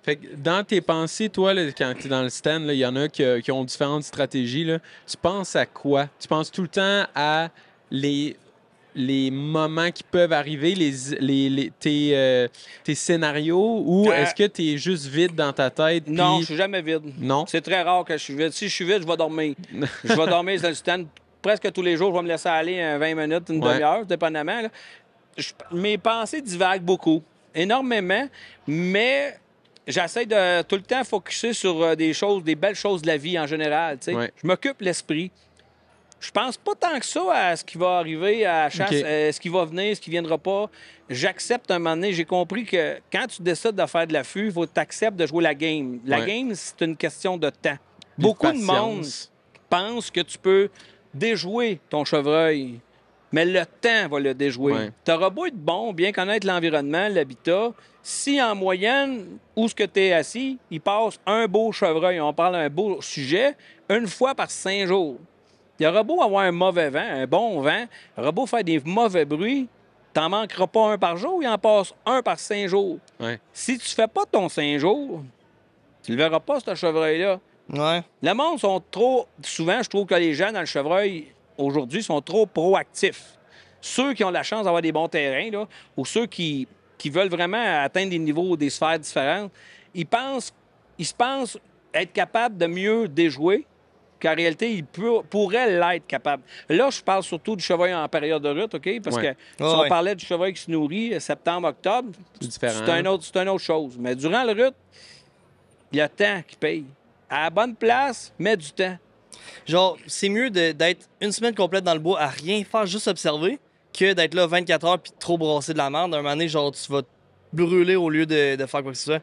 Fait que dans tes pensées, toi, là, quand tu es dans le stand, il y en a qui ont différentes stratégies. Là. Tu penses à quoi? Tu penses tout le temps à les moments qui peuvent arriver, tes scénarios, ou est-ce que tu es juste vide dans ta tête? Non, je puis- suis jamais vide. Non? C'est très rare que je suis vide. Si je suis vide, je vais dormir. Je vais dormir dans le stand. Presque tous les jours, je vais me laisser aller 20 minutes, une Ouais. demi-heure, dépendamment. Là. Mes pensées divaguent beaucoup, énormément, mais j'essaie de tout le temps focusser sur des belles choses de la vie en général. Tu sais. Ouais. Je m'occupe l'esprit. Je pense pas tant que ça à ce qui va arriver à la chasse, OK. ce qui va venir, ce qui viendra pas. J'accepte un moment donné. J'ai compris que quand tu décides de faire de l'affût, il faut que tu acceptes de jouer la game. La Ouais. game, c'est une question de temps. Puis Beaucoup de patience. monde pense que tu peux déjouer ton chevreuil, mais le temps va le déjouer. Ouais. Tu auras beau être bon, bien connaître l'environnement, l'habitat. Si en moyenne, où ce que tu es assis, il passe un beau chevreuil, on parle d'un beau sujet, une fois par 5 jours. Il aura beau avoir un mauvais vent, un bon vent, il aura beau faire des mauvais bruits, t'en manqueras pas un par jour, il en passe un par 5 jours. Ouais. Si tu fais pas ton 5 jours, tu le verras pas, ce chevreuil-là. Ouais. Le monde sont trop... Souvent, je trouve que les gens dans le chevreuil, aujourd'hui, sont trop proactifs. Ceux qui ont la chance d'avoir des bons terrains, là, ou ceux qui veulent vraiment atteindre des niveaux, des sphères différentes, ils se pensent être capables de mieux déjouer qu'en réalité, ils pourraient l'être capables. Là, je parle surtout du chevreuil en période de rut, OK? Parce Ouais. que si on Ouais. parlait du chevreuil qui se nourrit septembre, octobre, C'est différent. c'est une autre chose. Mais durant le rut, il y a le temps qui paye. À la bonne place, mets du temps. Genre, c'est mieux d'être une semaine complète dans le bois à rien faire, juste observer, que d'être là 24 heures puis trop brasser de la merde. Un moment donné, genre, tu vas te brûler au lieu de faire quoi que ce soit.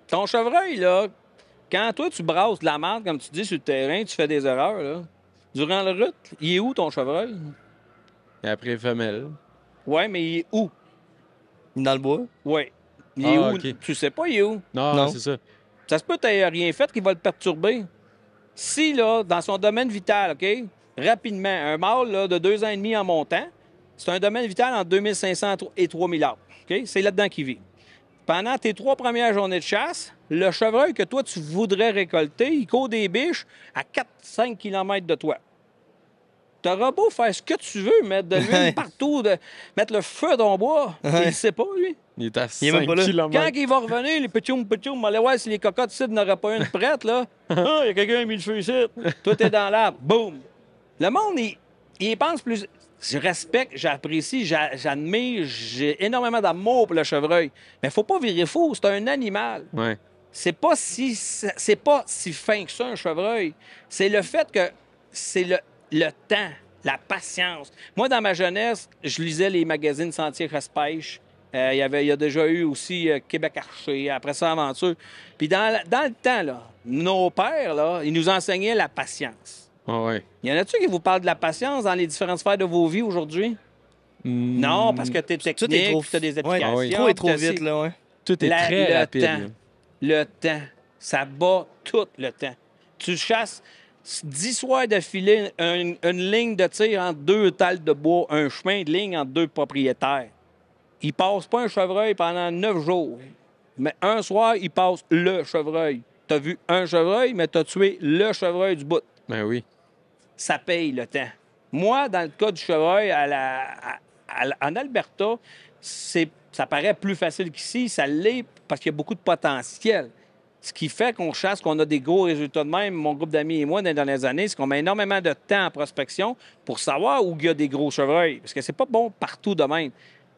Ton chevreuil, là, quand toi, tu brasses de la merde, comme tu dis, sur le terrain, tu fais des erreurs, là. Durant le rut, il est où ton chevreuil? Et après, femelle. Ouais, mais il est où? Dans le bois. Ouais. Il est Ah, où? OK. Tu sais pas, il est où? Non, Non. c'est ça. Ça se peut que tu rien fait qui va le perturber. Si, là, dans son domaine vital, OK, rapidement, un mâle là, de 2 ans et demi en montant, c'est un domaine vital entre 2500 et 3000 arbres. OK? C'est là-dedans qu'il vit. Pendant tes 3 premières journées de chasse, le chevreuil que toi, tu voudrais récolter, il court des biches à 4-5 km de toi. T'auras beau faire ce que tu veux, mettre de l'huile partout, mettre le feu dans le bois, Ouais. il sait pas, lui. Il est à Il est même 5 pas là. km. Quand il va revenir, les petits allez voir si les cocottes ici n'auraient pas une prête, là. Ah, il y a quelqu'un qui a mis le feu ici. Toi, t'es dans l'arbre. Boum. Le monde, il pense plus. Je respecte, j'apprécie, j'admire, j'ai énormément d'amour pour le chevreuil. Mais faut pas virer fou, c'est un animal. Ouais. C'est pas si fin que ça, un chevreuil. C'est le fait que c'est le temps, la patience. Moi, dans ma jeunesse, je lisais les magazines Sentier Chasse-Pêche. Il y a déjà eu aussi Québec Archer, après ça, Aventure. Puis dans le temps, là, nos pères, là, ils nous enseignaient la patience. Ah ouais. Y en a-tu qui vous parlent de la patience dans les différentes sphères de vos vies aujourd'hui? Non, parce que t'es technique, trop- t'as des ouais. applications. Trop et trop t'as vite, ci. là, ouais. Tout est très Le rapide. temps. là. Le temps. Ça bat tout le temps. Tu chasses 10 soirs d'affilée une ligne de tir entre 2 talles de bois, un chemin de ligne entre 2 propriétaires. Il passe pas un chevreuil pendant 9 jours. Mais un soir, il passe le chevreuil. Tu as vu un chevreuil, mais tu as tué le chevreuil du bout. Ben oui. Ça paye le temps. Moi, dans le cas du chevreuil, en Alberta, ça paraît plus facile qu'ici. Ça l'est parce qu'il y a beaucoup de potentiel. Ce qui fait qu'on chasse, qu'on a des gros résultats de même, mon groupe d'amis et moi, dans les dernières années, c'est qu'on met énormément de temps en prospection pour savoir où il y a des gros chevreuils. Parce que c'est pas bon partout de même.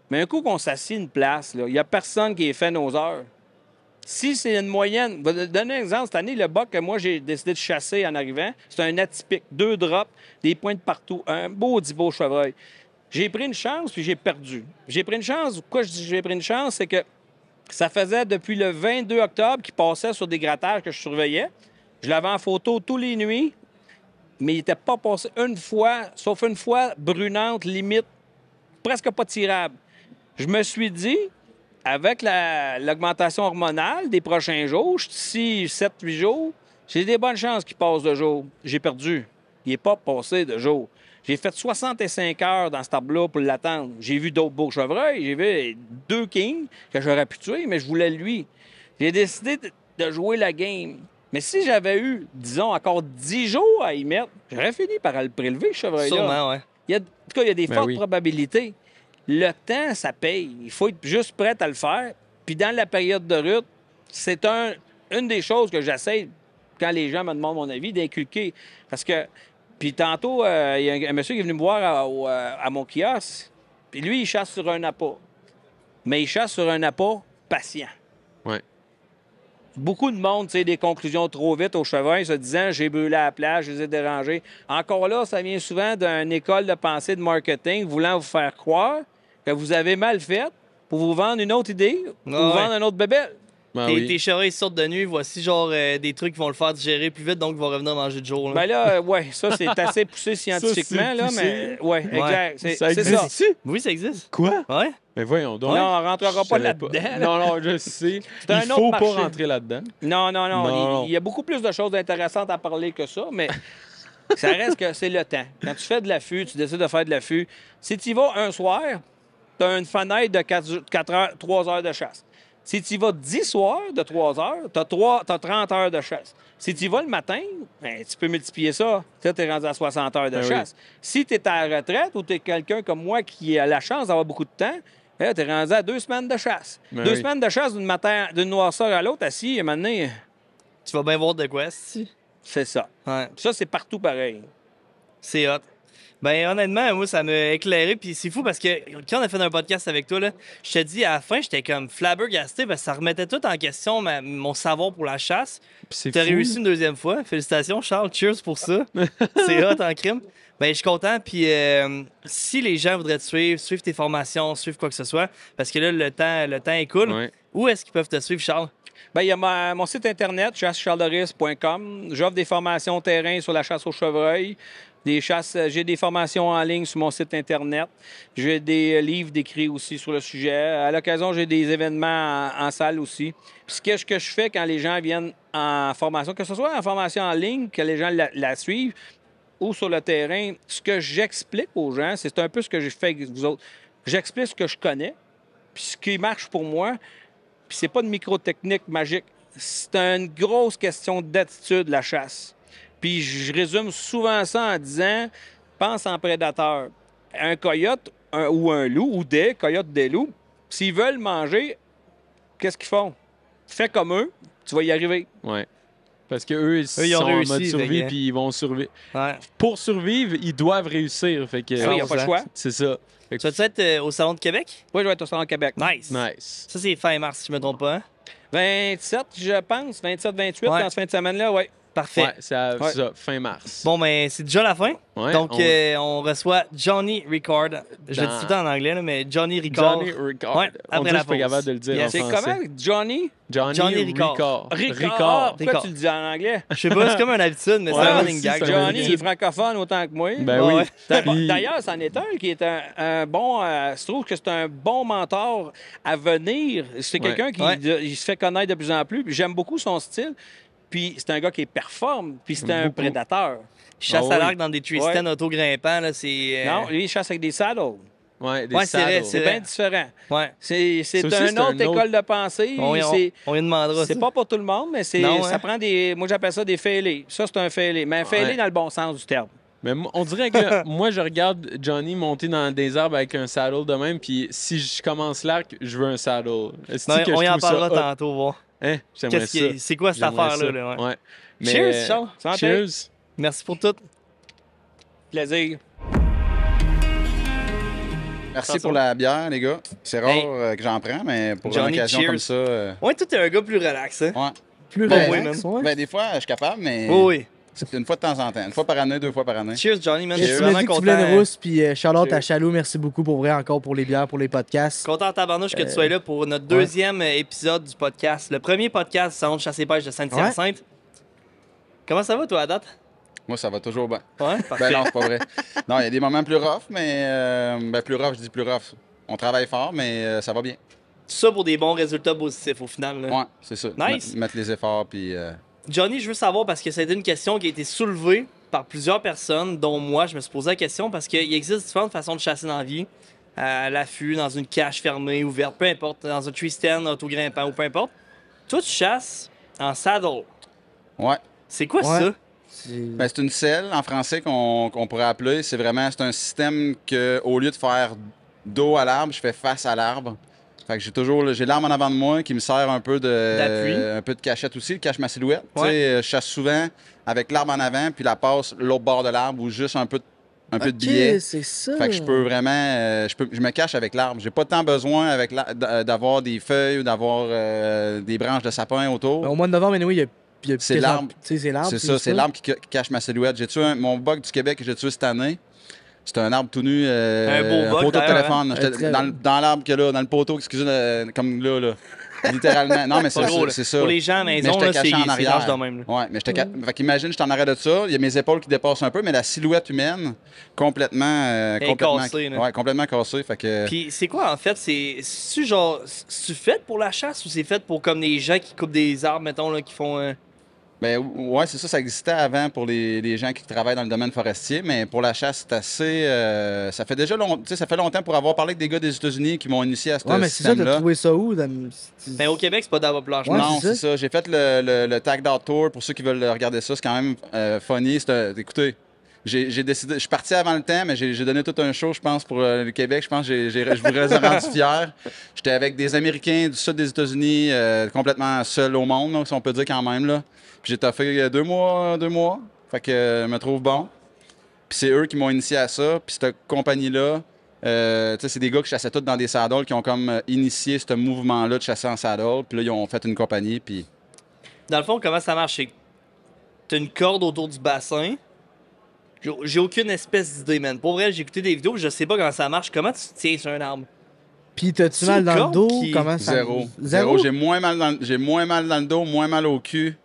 Mais un coup qu'on s'assied une place, il n'y a personne qui ait fait nos heures. Si c'est une moyenne, je vais te donner un exemple. Cette année, le buck que moi, j'ai décidé de chasser en arrivant, c'est un atypique. 2 drops, des points de partout. Un beau chevreuil. J'ai pris une chance, puis j'ai perdu. J'ai pris une chance. Pourquoi je dis que j'ai pris une chance? C'est que ça faisait depuis le 22 octobre qu'il passait sur des grattages que je surveillais. Je l'avais en photo tous les nuits, mais il n'était pas passé une fois, sauf une fois, brunante, limite, presque pas tirable. Je me suis dit, avec l'augmentation hormonale des prochains jours, d'ici 7-8 jours, j'ai des bonnes chances qu'il passe de jour. J'ai perdu. Il n'est pas passé de jour. J'ai fait 65 heures dans ce tableau pour l'attendre. J'ai vu d'autres beaux chevreuils. J'ai vu 2 kings que j'aurais pu tuer, mais je voulais lui. J'ai décidé de jouer la game. Mais si j'avais eu, disons, encore 10 jours à y mettre, j'aurais fini par le prélever, ce chevreuil-là. Sûrement, ouais. En tout cas, il y a des Ben fortes oui. probabilités. Le temps, ça paye. Il faut être juste prêt à le faire. Puis dans la période de route, c'est une des choses que j'essaie, quand les gens me demandent mon avis, d'inculquer. Parce que, puis tantôt, il y a un monsieur qui est venu me voir à mon kiosque, puis lui, il chasse sur un appât. Mais il chasse sur un appât patient. Ouais. Beaucoup de monde, tu sais, des conclusions trop vite au chevreuil, se disant j'ai brûlé à la plage, je les ai dérangés. Encore là, ça vient souvent d'une école de pensée de marketing voulant vous faire croire que vous avez mal fait pour vous vendre une autre idée ou vous vendre un autre bébé. Ben Tes oui. chevreuils sortent de nuit, voici genre des trucs qui vont le faire digérer plus vite, donc il va revenir manger de jour. Là. Ben là, ouais, ça, c'est assez poussé scientifiquement, là, poussé. mais ouais, exact. Ça C'est ça. existe-tu? Oui, ça existe. Quoi? Ouais. Mais voyons donc. Non, on rentrera Je pas savais là-dedans. là. Non, je sais. C'est un Il autre faut pas marché. rentrer là-dedans. Non. Non. Il y a beaucoup plus de choses intéressantes à parler que ça, mais ça reste que c'est le temps. Quand tu fais de l'affût, tu décides de faire de l'affût. Si tu y vas un soir, tu as une fenêtre de 3 heures de chasse. Si tu y vas 10 soirs de 3 heures, tu as 30 heures de chasse. Si tu y vas le matin, ben, tu peux multiplier ça. Tu es rendu à 60 heures de Ben chasse. Si tu es à la retraite ou tu es quelqu'un comme moi qui a la chance d'avoir beaucoup de temps, tu es rendu à 2 semaines de chasse. Ben 2 oui. semaines de chasse d'une noirceur à l'autre, assis, et maintenant, Tu vas bien voir de quoi, si. c'est ça. Ouais. Ça, c'est partout pareil. C'est hot. Ben honnêtement, moi, ça m'a éclairé. Puis c'est fou parce que quand on a fait un podcast avec toi, là, je te dis, à la fin, j'étais comme flabbergasté parce que ça remettait tout en question mon savoir pour la chasse. Puis c'est T'as fou. réussi une deuxième fois. Félicitations, Charles. Cheers pour ça. C'est hot en crime. Ben, je suis content. Puis si les gens voudraient te suivre tes formations, suivre quoi que ce soit, parce que là, le temps est cool, Ouais. où est-ce qu'ils peuvent te suivre, Charles? Ben, il y a mon site internet, chassecharledoris.com. J'offre des formations terrain sur la chasse au chevreuil. J'ai des formations en ligne sur mon site internet. J'ai des livres d'écrits aussi sur le sujet. À l'occasion, j'ai des événements en salle aussi. Puis ce que je fais quand les gens viennent en formation, que ce soit en formation en ligne, que les gens la suivent, ou sur le terrain, ce que j'explique aux gens, c'est un peu ce que j'ai fait avec vous autres. J'explique ce que je connais, puis ce qui marche pour moi, puis c'est pas de micro-technique magique. C'est une grosse question d'attitude, la chasse. Puis je résume souvent ça en disant, pense en prédateur. Un coyote ou un loup, ou des coyotes, des loups, s'ils veulent manger, qu'est-ce qu'ils font? Fais comme eux, tu vas y arriver. Ouais. Parce qu'eux, ils ont sont réussi, en mode fait survie, que- puis ils vont survivre. Ouais. Pour survivre, ils doivent réussir. Fait que, Ah oui, il n'y a pas le choix. c'est ça. Fait que- Tu vas être au Salon de Québec? Oui, je vais être au Salon de Québec. Nice. Nice. Ça, c'est fin mars, si je me trompe pas. Hein? 27, je pense. 27, 28, Ouais. dans cette fin de semaine-là, oui. Parfait. Ouais, c'est ça, fin mars. Bon, ben, c'est déjà la fin. Ouais, Donc, on reçoit Johnny Ricard. Je le dis tout le temps en anglais, là, mais Johnny Ricard. Johnny Ricard. Ouais, On après dirait la que je suis pas pause. capable de le dire Yes. en C'est français. comment, Johnny? Johnny Ricard. Ricard. Pourquoi Ricard. tu le dis en anglais? Je sais pas, c'est comme une habitude, mais c'est Ouais, un running aussi, gag. c'est un Johnny, il est francophone autant que moi. Ben Ouais, oui. ouais. Puis- D'ailleurs, c'en est un qui est un bon. Je trouve que c'est un bon mentor à venir. C'est Ouais. quelqu'un qui Ouais. il se fait connaître de plus en plus. Puis j'aime beaucoup son style. Puis c'est un gars qui performe. Puis c'est un Beaucoup. prédateur. Chasse Ah à oui. l'arc dans des Tristan auto-grimpants, là, c'est... Non, lui, il chasse avec des saddles. Ouais, des Ouais, c'est vrai, saddles. C'est vrai. bien différent. Ouais. C'est Ça aussi, une c'est un autre autre- école de pensée. On y demandera C'est ça. pas pour tout le monde, mais Non, ça hein? prend des. Moi, j'appelle ça des fêlés. Ça, c'est un fêlé. Mais un fêlé Ouais. dans le bon sens du terme. Mais on dirait que moi, je regarde Johnny monter dans des arbres avec un saddle de même, puis si je commence l'arc, je veux un saddle. Est-ce Ouais, que on je y en trouve ça parlera hot? tantôt, voir. Hein? J'aimerais Qu'est-ce ça. c'est quoi cette J'aimerais affaire-là? ça. Là, ouais. Ouais. Mais- Cheers, Charles. Santé. Cheers. Merci pour tout. Plaisir. Merci Attention. pour la bière, les gars. C'est rare Hey. que j'en prends, mais pour Johnny, une occasion cheers. comme ça. Ouais, toi, t'es un gars plus relax, hein? Ouais. Plus Ben, relax, ouais. Ben, des fois, je suis capable, mais Oui, oui. c'est une fois de temps en temps. Une fois par année, 2 fois par année. Cheers, Johnny, man. Et Je tu suis m'as vraiment dit que tu content. voulais une rousse, puis shout-out à Cheers. Chaloux, merci beaucoup pour vrai encore pour les bières, pour les podcasts. Content en tabarnouche que tu sois là pour notre deuxième épisode du podcast. Le premier podcast du Salon de chasse et pêche de Saint-Hyacinthe. Comment ça va, toi, à date? Moi, ça va toujours bien. Ouais, Ben parfait. non, c'est pas vrai. Non, il y a des moments plus rough, mais plus rough, je dis plus rough. On travaille fort, mais ça va bien. Tout ça pour des bons résultats positifs, au final. là. Ouais, c'est ça. Nice. Mettre les efforts, puis Johnny, je veux savoir, parce que c'était une question qui a été soulevée par plusieurs personnes, dont moi, je me suis posé la question, parce qu'il existe différentes façons de chasser dans la vie. À l'affût, dans une cache fermée, ouverte, peu importe, dans un tree stand, auto-grimpant ou peu importe. Toi, tu chasses en saddle. ouais. C'est quoi Ouais. ça? Ben, c'est une selle en français qu'on pourrait appeler. C'est un système que, au lieu de faire dos à l'arbre, je fais face à l'arbre. Fait que j'ai l'arbre en avant de moi qui me sert un peu D'appui. un peu de cachette aussi, le cache ma silhouette. Ouais. Tu sais, je chasse souvent avec l'arbre en avant, puis la passe l'autre bord de l'arbre ou juste un peu de biais. Ok, c'est ça. Fait que je peux vraiment, je me cache avec l'arbre. J'ai pas tant besoin d'avoir des feuilles ou d'avoir des branches de sapin autour. Au mois de novembre, anyway, il y a C'est quasiment- l'arbre. Tu sais, c'est l'arbre. C'est ça, c'est l'arbre qui cache ma silhouette. J'ai tué mon bug du Québec que j'ai tué cette année. C'est un arbre tout nu. Un beau bug, poteau de d'ailleurs, téléphone. hein? J'étais Très dans l'arbre qu'il y a là, dans le poteau, excusez, comme là. Littéralement. Non, mais Pas gros, là. c'est ça. Pour les gens à la Mais maison, j'étais là, c'est caché en c'est arrière. large de même. là. Ouais, mais fait qu'imagine, je suis en arrière de ça. Il y a mes épaules qui dépassent un peu, mais la silhouette humaine, complètement. Elle est cassée, là. Ouais, complètement cassée. Fait que. Puis c'est quoi en fait? C'est genre, c'est fait pour la chasse ou c'est fait pour comme des gens qui coupent des arbres, mettons, là, qui font. Ben ouais, c'est ça, ça existait avant pour les gens qui travaillent dans le domaine forestier, mais pour la chasse, c'est assez. Ça fait déjà ça fait longtemps pour avoir parlé avec des gars des États-unis qui m'ont initié à ce Ouais, mais c'est ça, t'as système-là. trouvé ça où? Ben au Québec, c'est pas d'arbre blanche. Ouais, Non, c'est c'est ça. J'ai fait le Tag Out Tour pour ceux qui veulent regarder ça. C'est quand même funny. Écoutez, j'ai décidé. Je suis parti avant le temps, mais j'ai donné tout un show, je pense, pour le Québec. Je pense que je vous ai rendu fier. J'étais avec des Américains du sud des États-Unis, complètement seul au monde, là, si on peut dire quand même. Là. Puis j'ai toffé 2 mois. Fait que je me trouve bon. Puis c'est eux qui m'ont initié à ça. Puis cette compagnie-là, tu sais, c'est des gars qui chassaient tous dans des saddles qui ont comme initié ce mouvement-là de chasser en saddle. Puis là, ils ont fait une compagnie. Puis Dans le fond, comment ça marche? C'est que t'as une corde autour du bassin. J'ai aucune espèce d'idée, man. Pour vrai, j'ai écouté des vidéos, je sais pas comment ça marche. Comment tu te tiens sur un arbre? Puis t'as-tu C'est mal une dans le corde dos? qui- Comment ça... Zéro. J'ai moins mal dans le dos, moins mal au cul.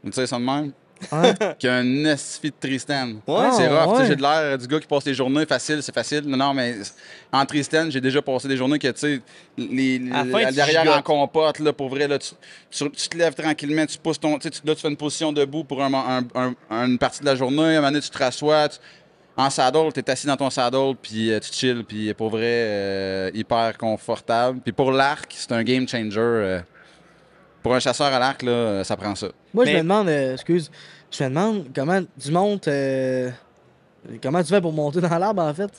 Tu sais ça de même? Hein? Qu'un esti de Tristan. Ouais. C'est rough. Tu sais, ouais. j'ai de l'air du gars qui passe les journées facile, c'est facile. Non, mais en Tristan, j'ai déjà passé des journées que, tu sais, À la fin, tu derrière en gigotes. compote, là, pour vrai, là, tu te lèves tranquillement, tu pousses tu sais, là, tu fais une position debout pour une partie de la journée. À un moment donné, tu te rassois. En saddle, tu es assis dans ton saddle, puis tu chill, puis pour vrai, hyper confortable. Puis pour l'arc, c'est un game changer. Pour un chasseur à l'arc, là, ça prend ça. Moi, je Mais- me demande, je me demande comment tu montes, comment tu fais pour monter dans l'arbre, en fait?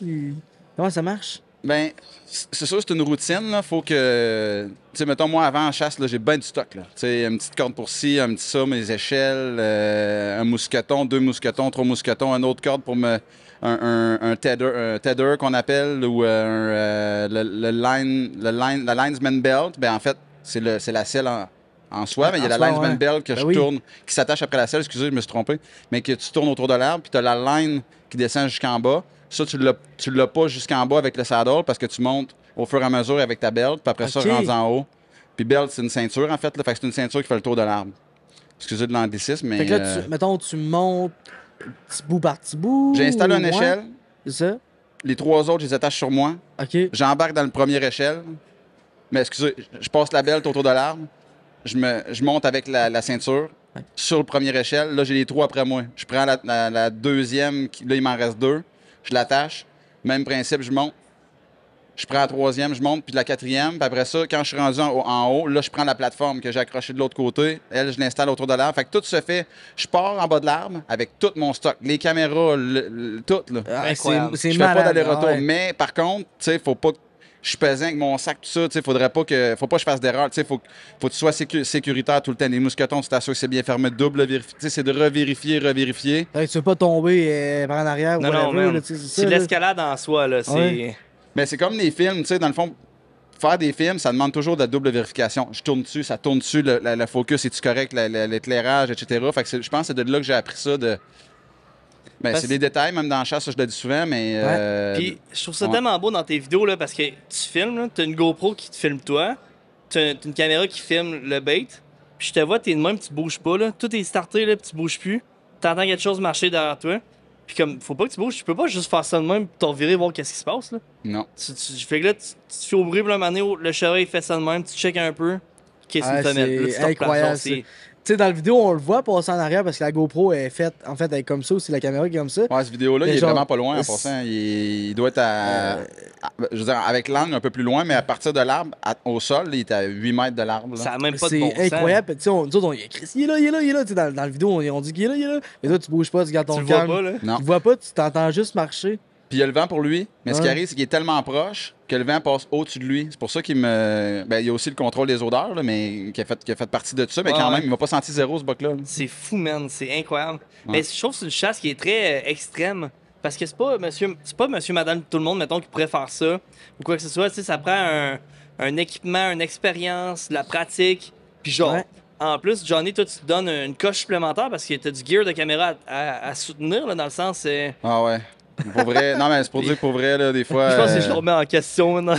Comment ça marche? Ben, c'est sûr, c'est une routine. Là. Faut que. Tu sais, mettons, moi, avant en chasse, là, j'ai ben du stock. Tu sais, une petite corde pour ci, un petit ça, mes échelles, un mousqueton, 2 mousquetons, 3 mousquetons, une autre corde pour me. Un tether qu'on appelle, ou la linesman belt. Ben, en fait, c'est la selle en soi, mais il y a la soi, linesman ouais. belt que Ben je oui. tourne, qui s'attache après la selle, excusez, je me suis trompé, mais que tu tournes autour de l'arbre, puis tu as la line qui descend jusqu'en bas. Ça, tu l'as pas jusqu'en bas avec le saddle parce que tu montes au fur et à mesure avec ta belt, puis après ça, Ok. rendu en haut. Puis belt, c'est une ceinture, en fait, là, fait que c'est une ceinture qui fait le tour de l'arbre. Excusez de l'anglicisme, mais... Fait que là, mettons, tu montes petit bout par petit bout. j'ai installé une ouais, échelle, C'est ça? les 3 autres, je les attache sur moi. OK. J'embarque dans le premier échelle, mais excusez, je passe la belt autour de l'arbre, je monte avec la ceinture sur le premier échelle. Là, j'ai les 3 après moi. Je prends la deuxième, là, il m'en reste 2, je l'attache. Même principe, je monte. Je prends la 3e, je monte, puis la 4e. Puis après ça, quand je suis rendu en haut, là, je prends la plateforme que j'ai accrochée de l'autre côté. Elle, je l'installe autour de l'arbre. Fait que tout se fait. Je pars en bas de l'arbre avec tout mon stock. Les caméras, tout, là. Ah, Incroyable. c'est Je fais pas malade. d'aller-retour. Ouais. Mais par contre, tu sais, faut pas que je suis pesant avec mon sac, tout ça. Tu sais, faut pas que je fasse d'erreur. Tu sais, faut que tu sois sécuritaire tout le temps. Les mousquetons, tu t'assures que c'est bien fermé. Double vérifier. Tu sais, c'est de revérifier. Fait que tu veux pas tomber par en arrière Non, ou non, whatever, man. là, tu sais, C'est ça, de là. l'escalade en soi, là. C'est... Ouais. Mais c'est comme les films, tu sais, dans le fond, faire des films, ça demande toujours de la double vérification. Je tourne dessus, ça tourne dessus, le focus, est-tu correct, l'éclairage, etc. Fait que je pense que c'est de là que j'ai appris ça. Parce- C'est des détails, même dans la chasse, ça, je le dis souvent, mais... Puis je trouve ça ouais. tellement beau dans tes vidéos, là, parce que tu filmes, là, t'as une GoPro qui te filme toi, t'as une caméra qui filme le bait, puis je te vois, t'es de même, tu bouges pas, là. Tout est starté, là, puis tu bouges plus. T'entends quelque chose marcher derrière toi. Puis comme, faut pas que tu bouges, tu peux pas juste faire ça de même, puis t'en revirer, voir qu'est-ce qui se passe, là. Non. Fait que là, tu te fais au bruit, puis là, un moment donné, le chevreuil fait ça de même, tu checkes un peu, qu'est-ce Ah, qu'il te met. Là, tu te c'est replaces, incroyable. genre, c'est- Tu sais, dans la vidéo, on le voit passer en arrière parce que la GoPro est faite, en fait, elle est comme ça aussi, la caméra qui est comme ça. Ouais, cette vidéo-là, Mais il est genre, vraiment pas loin en c'est- passant. Il doit être je veux dire, avec l'angle un peu plus loin, mais à partir de l'arbre, au sol, il est à 8 mètres de l'arbre. là. Ça a même pas de C'est bon sens. incroyable. Tu sais, nous autres, on dit, Chris, il est là, il est là, il est là. Tu sais, dans la vidéo, on dit qu'il est là, il est là. Mais toi, tu bouges pas, tu gardes Tu ton le vois calme. pas, là. Non. Tu le vois pas, tu t'entends juste marcher. Puis il y a le vent pour lui, mais ce qui Ouais. arrive, c'est qu'il est tellement proche que le vent passe au-dessus de lui. C'est pour ça qu'il me. Ben, il y a aussi le contrôle des odeurs, là, mais qui a fait partie de tout ça, mais Ouais, quand ouais. même, il m'a pas senti zéro ce buck-là. là. C'est fou, man. C'est incroyable. Ouais. Mais je trouve que c'est une chasse qui est très extrême. Parce que c'est pas monsieur, madame, tout le monde, mettons, qui pourrait faire ça. Ou quoi que ce soit. Tu sais, ça prend un équipement, une expérience, de la pratique. Puis genre, Ouais. en plus, Johnny, toi, tu te donnes une coche supplémentaire parce que t'as du gear de caméra à soutenir, là, dans le sens. Ah ouais. Pour vrai. Non, mais c'est pour dire que pour vrai, là, des fois. Je pense que je le remets en question maintenant.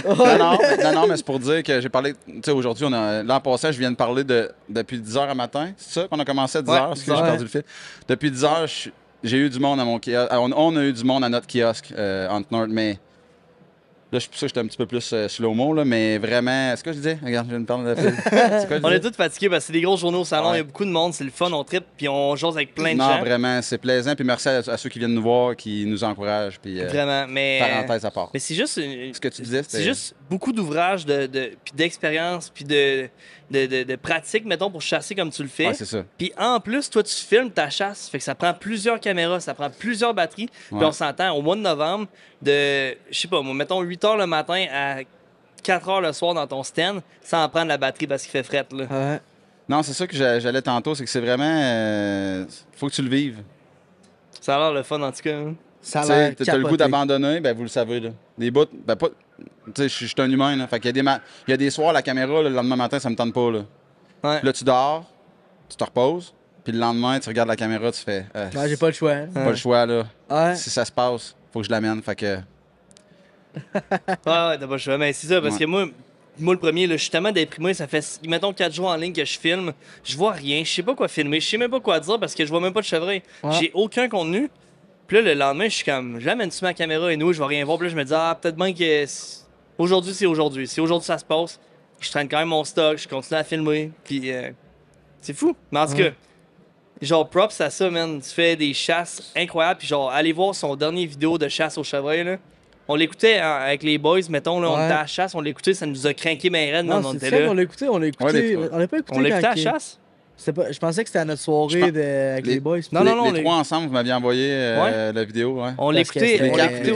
Non, mais c'est pour dire que j'ai parlé. Tu sais, aujourd'hui, l'an passé, je viens de parler depuis 10 h à matin. C'est ça qu'on a commencé à 10 Ouais, h? Parce que j'ai 10 heures. perdu le fil. Depuis 10 h, j'ai eu du monde à mon kiosque. On a eu du monde à notre kiosque, entre North, mais. Là, c'est pour ça que j'étais un petit peu plus slow-mo, là, mais vraiment. Est-ce que je disais? Regarde, je viens de parler de la file. C'est quoi, je On est disais? tous fatigués parce que c'est des grosses journées au salon. Il Ouais. y a beaucoup de monde, c'est le fun, on tripe, puis on jase avec plein de Non, gens. vraiment, c'est plaisant. Puis merci à ceux qui viennent nous voir, qui nous encouragent. Puis, Vraiment. Mais. parenthèse à part. Mais c'est juste. Ce que tu disais, C'est juste beaucoup d'ouvrages, puis d'expérience, puis de pratique, mettons, pour chasser comme tu le fais. Ouais, c'est ça. Puis en plus, toi, tu filmes ta chasse. Fait que ça prend plusieurs caméras, ça prend plusieurs batteries. Puis Ouais. on s'entend au mois de novembre, je sais pas, moi, mettons 8 h le matin à 4 h le soir dans ton stand, sans prendre la batterie parce qu'il fait fret, là. Ouais. Non, c'est ça que j'allais tantôt, c'est que c'est vraiment. Faut que tu le vives. Ça a l'air le fun, en tout cas. hein. Ça a Tu sais, l'air t'as le goût capoté. d'abandonner, ben vous le savez, là. Des bouts, ben pas. Tu sais, je suis un humain, là. Fait qu'il y a il y a des soirs, la caméra, là, le lendemain matin, ça me tente pas, là. Ouais. Puis là, tu dors, tu te reposes, puis le lendemain, tu regardes la caméra, tu fais. Ouais, j'ai pas le choix. hein. pas le choix, là. Ouais. Si ça se passe, faut que je l'amène. Fait que. Ouais, t'as pas le choix. Mais c'est ça, parce Ouais. que moi, le premier, là, je suis tellement déprimé. Ça fait, mettons, 4 jours en ligne que je filme. Je vois rien. Je sais pas quoi filmer. Je sais même pas quoi dire parce que je vois même pas de chevreuil. Ouais. J'ai aucun contenu. Puis là, le lendemain, je suis comme, j'amène-tu ma caméra et nous, je vais rien voir. Puis là, je me dis, peut-être bien que aujourd'hui, c'est aujourd'hui. Si aujourd'hui, ça se passe, je traîne quand même mon stock. Je continue à filmer. Puis c'est fou. Mais en tout cas, genre, props à ça, man. Tu fais des chasses incroyables. Puis genre, allez voir son dernier vidéo de chasse au chevreuil, là. On l'écoutait avec les boys, mettons, là, on Ouais. était à la chasse, on l'écoutait, ça nous a craqué ben raide, Non, man, on c'est était ça là. qu'on l'a écouté, on l'a écouté. Ouais, des fois. On l'a pas écouté. On l'écoutait quand à la il- chasse? C'était pas... Je pensais que c'était à notre Je soirée pense- avec les boys. Non, non, non, les les- trois ensemble, vous m'aviez envoyé la vidéo, ouais. On Parce que l'écoutait, c'était- on l'écoutait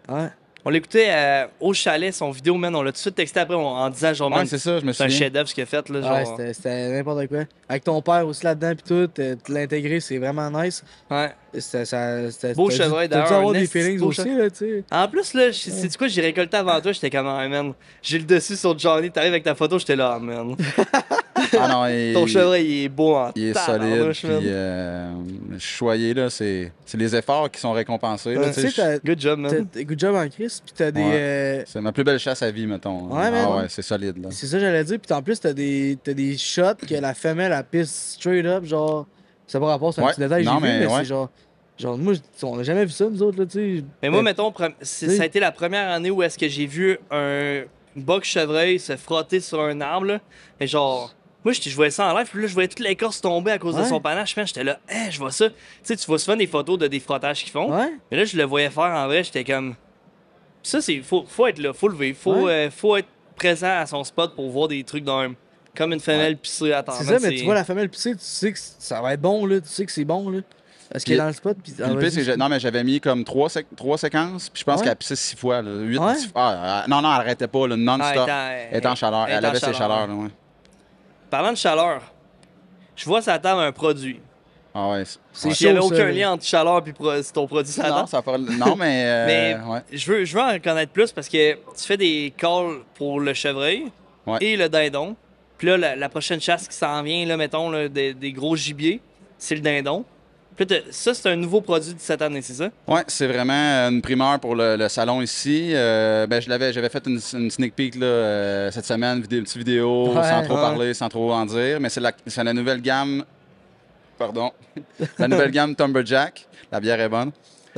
Ouais. on l'écoutait au chalet, son vidéo, man, on l'a tout de suite texté après en disant, genre, Ouais, man, c'est ça, je me c'est un souviens. chef-d'œuvre ce qu'il a fait, là, Ouais, genre. c'était n'importe quoi. Avec ton père aussi là-dedans, puis tout, de l'intégrer, c'est vraiment nice. Ouais. C'était Beau t'as dû- chevreuil, T'as dû d'ailleurs, avoir un des esti feelings beau aussi, là, tu sais. En plus, là, sais-tu quoi, j'ai récolté avant toi, j'étais comme, ah, man, j'ai le dessus sur Johnny, t'arrives avec ta photo, j'étais là, ah, man. Ah non, Ton chevreuil, il est beau en il est tabarnouche, solide. Puis, choyé, là, c'est les efforts qui sont récompensés. Là, Ouais. tu sais, Tu sais, Good job, man. good job en Chris, puis t'as des. c'est ma plus belle chasse à vie, mettons. Ouais, man. Ah ouais, c'est solide. Là. C'est ça que j'allais dire, puis en plus, t'as des shots que la femelle, elle pisse straight up, genre. Ça n'a pas rapport, c'est un Ouais. petit détail, j'ai Non, vu, mais mais ouais. c'est genre. Genre, moi, on a jamais vu ça, nous autres, là, tu sais. Mais moi, mettons, ça a été la première année où est-ce que j'ai vu un boc chevreuil se frotter sur un arbre, là. Mais genre, moi, je voyais ça en live, puis là, je voyais toute l'écorce tomber à cause de Ouais. son panache. Puis j'étais là, je vois ça. Tu sais, tu vois souvent des photos de des frottages qu'ils font. Ouais. Mais là, je le voyais faire en vrai, j'étais comme. Ça, c'est. Faut être là, faut le vivre. Faut être présent à son spot pour voir des trucs dans comme une femelle pissée à terre. C'est ça, mais tu vois la femelle pisser, tu sais que ça va être bon, là. Tu sais que c'est bon, là. Parce qu'elle est dans le spot, puis. Puis le pire, c'est que non, mais j'avais mis comme 3 séquences, puis je pense Ouais. qu'elle a pissé 6 fois. Là, 8, Ouais. 10 fois. Non, elle arrêtait pas, là, non-stop. Elle était en chaleur. Elle avait ses chaleurs. Là, ouais. Parlant de chaleur, je vois ça table un produit. Ah ouais. C'est ouais. Il n'y avait chaud, ça, aucun là. lien entre chaleur et ton produit sur la Non, table. ça fait... non, mais. Mais ouais. je veux en connaître plus parce que tu fais des calls pour le chevreuil Ouais. et le dindon. Puis là, la prochaine chasse qui s'en vient, là, mettons, là, des gros gibiers, c'est le dindon. Puis là, ça, c'est un nouveau produit de cette année, c'est ça? Ouais, c'est vraiment une primeur pour le salon ici. Ben, j'avais fait une sneak peek là, cette semaine, une petite vidéo, Ouais. sans trop Ouais. parler, sans trop en dire. Mais c'est la nouvelle gamme. Pardon. La nouvelle gamme Tumberjack. La bière est bonne.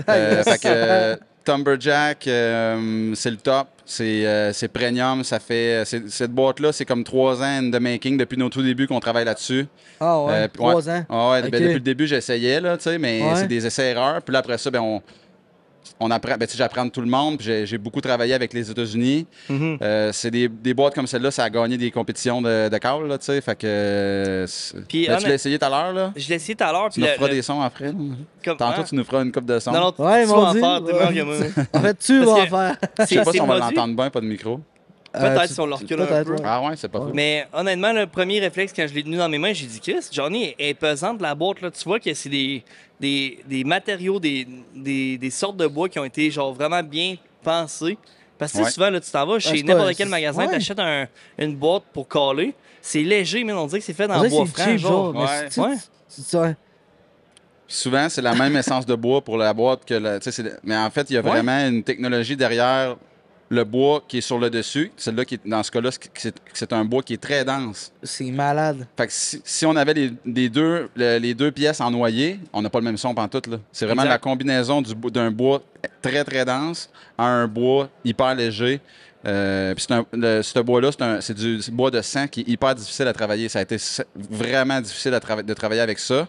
Fait que Tumberjack, c'est le top. C'est premium. Ça fait. Cette boîte-là, c'est comme 3 ans de making depuis nos tout débuts qu'on travaille là-dessus. Ah ouais, Puis 3 ans. Ah ouais, Ok. ben, depuis le début, j'essayais, là, tu sais, mais Ouais. c'est des essais-erreurs. Puis là, après ça, ben, on apprend, ben, tu sais, j'apprends de tout le monde. Puis j'ai beaucoup travaillé avec les États-Unis. C'est des boîtes comme celle-là, ça a gagné des compétitions de call, là, tu sais. Fait que. Puis, Ben, tu l'as essayé tout à l'heure, là? Je l'ai essayé tout à l'heure. Tu Puis nous feras des sons après. là. Tantôt, tu nous feras une coupe de sons. Non, non, Ouais, tu ils vas m'ont en dit. faire, t'es meilleur que moi. En fait, tu Parce vas en que- faire. Je sais pas si on va produit. l'entendre bien, pas de micro. Peut-être tu- si on le recule un peut-être, peu. ouais. Ah ouais, c'est pas fou. Mais honnêtement, le premier réflexe, quand je l'ai tenu dans mes mains, j'ai dit, Chris, Johnny est pesante la boîte. Là. Tu vois que c'est des matériaux, des sortes de bois qui ont été genre vraiment bien pensés. Parce que tu sais, Ouais. souvent, là, tu t'en vas chez c'est pas- n'importe quel c'est- magasin, ouais. t'achètes une boîte pour caler. C'est léger, mais on dirait que c'est fait On dans dirait bois que c'est franc. cheap, genre. Ouais. Mais c'est- Ouais. c'est ça. Souvent, c'est la même essence de bois pour la boîte que la. Tu sais, mais en fait, il y a Ouais. vraiment une technologie derrière le bois qui est sur le dessus. Celle-là, dans ce cas-là, c'est un bois qui est très dense. C'est malade. Fait que si on avait les deux pièces en noyer, on n'a pas le même son pantoute, là. C'est vraiment Exact. la combinaison d'un bois très, très dense à un bois hyper léger. Puis ce bois-là, c'est du bois de sang qui est hyper difficile à travailler. Ça a été vraiment difficile de travailler avec ça.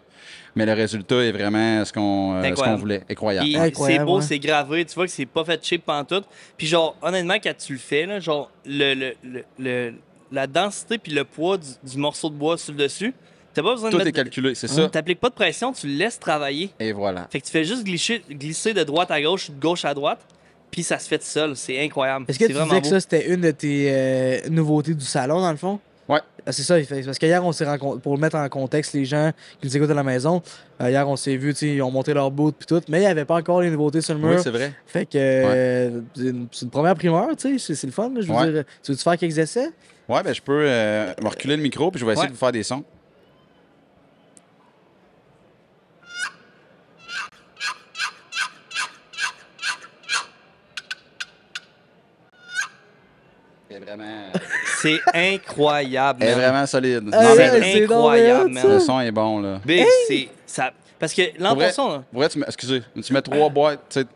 Mais le résultat est vraiment ce qu'on Incroyable. voulait. Incroyable. Puis Ouais. Incroyable, c'est beau, ouais. c'est gravé, tu vois que c'est pas fait cheap pantoute. Puis genre, honnêtement, quand tu le fais, là, genre, la densité puis le poids du morceau de bois sur le dessus, t'as pas besoin Tout de est mettre... calculé, c'est ça. T'appliques pas de pression, tu le laisses travailler. Et voilà. Fait que tu fais juste glisser de droite à gauche, de gauche à droite, puis ça se fait tout seul. C'est incroyable. Est-ce que C'est tu vraiment disais que beau. ça, c'était une de tes nouveautés du salon, dans le fond? Ouais. Ah, c'est ça, parce qu'hier, on s'est rencontrés, pour mettre en contexte les gens qui nous écoutent à la maison, hier, on s'est vu, ils ont monté leur boot puis tout, mais il n'y avait pas encore les nouveautés sur le mur. Oui, c'est vrai. Fait que c'est une première primeur, tu sais, c'est le fun. Là, je veux Ouais. dire, tu veux-tu faire quelques essais? Ouais, ben je peux me reculer le micro puis je vais essayer Ouais. de vous faire des sons. C'est vraiment, C'est incroyable, elle est man. vraiment solide. Ah, Non, c'est mais c'est incroyable, donc bien man. le ça. son est bon, là. Big, c'est... Ça... Parce que Pour vrai, l'impression, là... pour vrai, excusez, tu mets 3 boîtes. Tu sais,